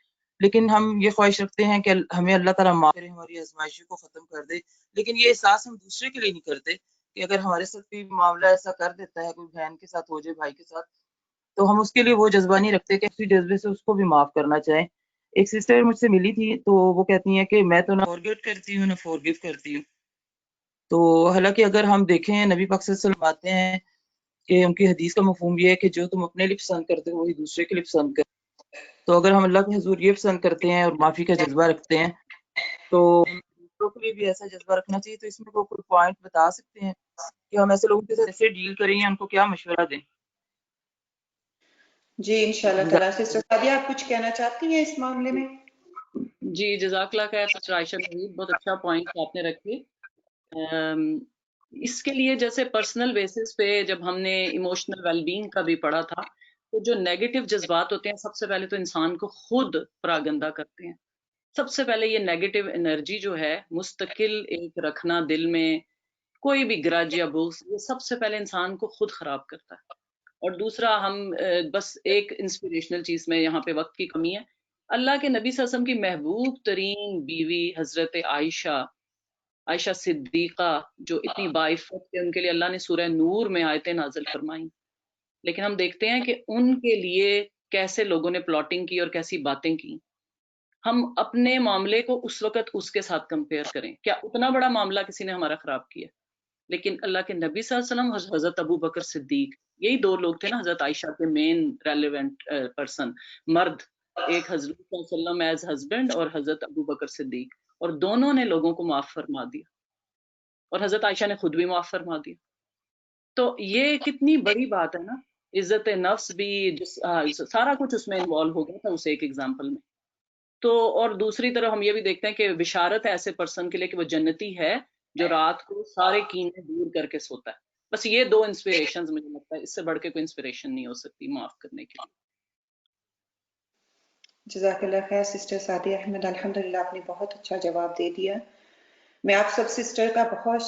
لیکن ہم یہ خواہش رکھتے ہیں کہ ہمیں اللہ تعالیٰ معاف کرے، ہماری آزمائشوں کو ختم کر دے، لیکن یہ احساس ہم دوسرے کے لیے نہیں کرتے کہ اگر ہمارے ساتھ کوئی معاملہ ایسا کر دیتا ہے، کوئی بہن کے ساتھ ہو جائے، بھائی کے ساتھ، تو ہم اس کے لیے وہ جذبہ نہیں رکھتے کہ اسی جذبے سے اس کو بھی معاف کرنا چاہیں. ایک سسٹر مجھ سے ملی تھی تو وہ کہتی ہیں کہ میں تو نہ فورگیٹ کرتی ہوں نہ فورگیو کرتی ہوں. تو حالانکہ اگر ہم دیکھیں نبی پاک صلی اللہ علیہ وسلم باتیں ہیں کہ ان کی حدیث کا مفہوم یہ ہے کہ جو تم اپنے لیے پسند کرتے ہو وہی دوسرے کے لیے پسند کرتے. تو اگر ہم اللہ کے حضور یہ پسند کرتے ہیں اور معافی کا جذبہ رکھتے ہیں تو دوسروں کے لیے بھی ایسا جذبہ رکھنا چاہیے. تو اس میں کوئی پوائنٹ بتا سکتے ہیں کہ ہم ایسے لوگوں کے ساتھ ایسے ڈیل کریں یا ان کو کیا مشورہ دیں؟ جی انشاءاللہ تعالیٰ. سسٹر سعدیہ آپ کچھ کہنا چاہتی ہیں اس معاملے میں؟ جی جزاک اللہ خیر سسٹر عائشہ نوید، بہت اچھا پوائنٹ آپ نے رکھے. اس کے لیے جیسے پرسنل بیسس پہ جب ہم نے ایموشنل ویل بینگ کا بھی پڑھا تھا تو جو نیگیٹو جذبات ہوتے ہیں سب سے پہلے تو انسان کو خود پراگندہ کرتے ہیں. سب سے پہلے یہ نیگیٹو انرجی جو ہے مستقل ایک رکھنا دل میں، کوئی بھی گرج یا بغض، یہ سب سے پہلے انسان کو خود خراب کرتا ہے. اور دوسرا ہم بس ایک انسپریشنل چیز میں یہاں پہ وقت کی کمی ہے، اللہ کے نبی صلی اللہ علیہ وسلم کی محبوب ترین بیوی حضرت عائشہ صدیقہ جو اتنی باعفت کہ ان کے لیے اللہ نے سورہ نور میں آیتیں نازل فرمائیں، لیکن ہم دیکھتے ہیں کہ ان کے لیے کیسے لوگوں نے پلاٹنگ کی اور کیسی باتیں کی. ہم اپنے معاملے کو اس وقت اس کے ساتھ کمپیئر کریں، کیا اتنا بڑا معاملہ کسی نے ہمارا خراب کیا؟ لیکن اللہ کے نبی صلی اللہ علیہ وسلم اور حضرت ابو بکر صدیق، یہی دو لوگ تھے نا حضرت عائشہ کے مین ریلیونٹ پرسن، مرد، ایک حضرت صلی اللہ علیہ وسلم ایز ہسبینڈ اور حضرت ابو بکر صدیق، اور دونوں نے لوگوں کو معاف فرما دیا اور حضرت عائشہ نے خود بھی معاف فرما دیا. تو یہ کتنی بڑی بات ہے نا، عزت نفس بھی سارا کچھ اس میں انوالو ہو گیا تھا اس ایک ایگزامپل میں. تو اور دوسری طرف ہم یہ بھی دیکھتے ہیں کہ بشارت ہے ایسے پرسن کے لیے کہ وہ جنتی ہے جو رات کو سارے کینے دور کر کے سوتا ہے. بس یہ دو انسپریشنز مجھے لگتا ہے اس سے بڑھ کے کوئی انسپریشن نہیں ہو سکتی معاف کرنے کے لیے. جزاک اللہ خیر سسٹر سعدیہ احمد، الحمدللہ آپ نے بہت اچھا جواب دے دیا. میں آپ سب سسٹر کا بہت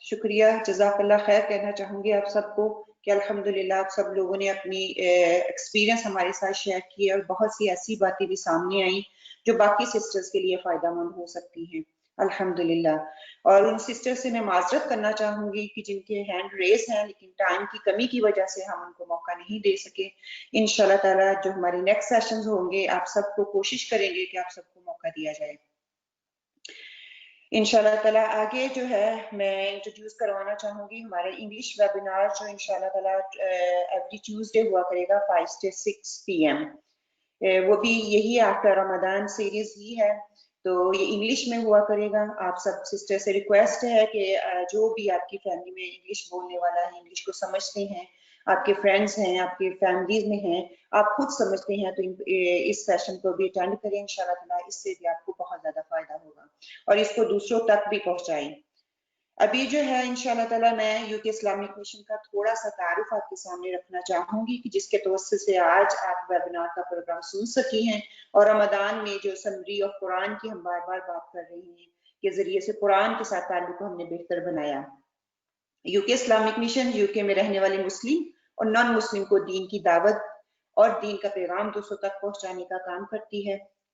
شکریہ جزاک اللہ خیر کہنا چاہوں گی آپ سب کو کہ الحمدللہ آپ سب لوگوں نے اپنی ایکسپیرینس ہمارے ساتھ شیئر کی اور بہت سی ایسی باتیں بھی سامنے آئیں جو باقی سسٹرز کے لیے فائدہ مند ہو سکتی ہیں الحمدللہ. اور ان سسٹر سے میں معذرت کرنا چاہوں گی کہ جن کے ہینڈ ریز ہیں لیکن ٹائم کی کمی کی وجہ سے ہم ان کو موقع نہیں دے سکے. انشاءاللہ تعالیٰ جو ہمارے نیکسٹ سیشنز ہوں گے آپ سب کو کوشش کریں گے کہ آپ سب کو موقع دیا جائے انشاءاللہ تعالیٰ. آگے جو ہے میں انٹروڈیوس کروانا چاہوں گی ہمارے انگلش ویبینار جو انشاءاللہ تعالیٰ ایوری ٹیوزڈے ہوا کرے گا 5 سے 6 PM. وہ بھی یہی آفٹر رمضان سیریز ہی ہے تو یہ انگلش میں ہوا کرے گا. آپ سب سسٹر سے ریکویسٹ ہے کہ جو بھی آپ کی فیملی میں انگلش بولنے والا ہے، انگلش کو سمجھتے ہیں، آپ کے فرینڈس ہیں، آپ کے فیملیز میں ہیں، آپ خود سمجھتے ہیں تو اس سیشن کو بھی اٹینڈ کریں انشاءاللہ تعالیٰ. اس سے بھی آپ کو بہت زیادہ فائدہ ہوگا اور اس کو دوسروں تک بھی پہنچائیں. ابھی جو ہے انشاءاللہ تعالیٰ میں UK اسلامک مشن کا تھوڑا سا تعارف آپ کے سامنے رکھنا چاہوں گی کہ جس کے توسط سے آج آپ ویبینار کا پروگرام سن سکی ہیں اور رمضان میں جو سمری آف قرآن کی ہم بار بار بات کر رہے ہیں کے ذریعے سے قرآن کے ساتھ تعلق کو ہم نے بہتر بنایا. UK اسلامک مشن UK میں رہنے والے مسلم اور نان مسلم کو دین کی دعوت اور دین کا پیغام دوسروں تک پہنچانے کا کام کرتی ہے.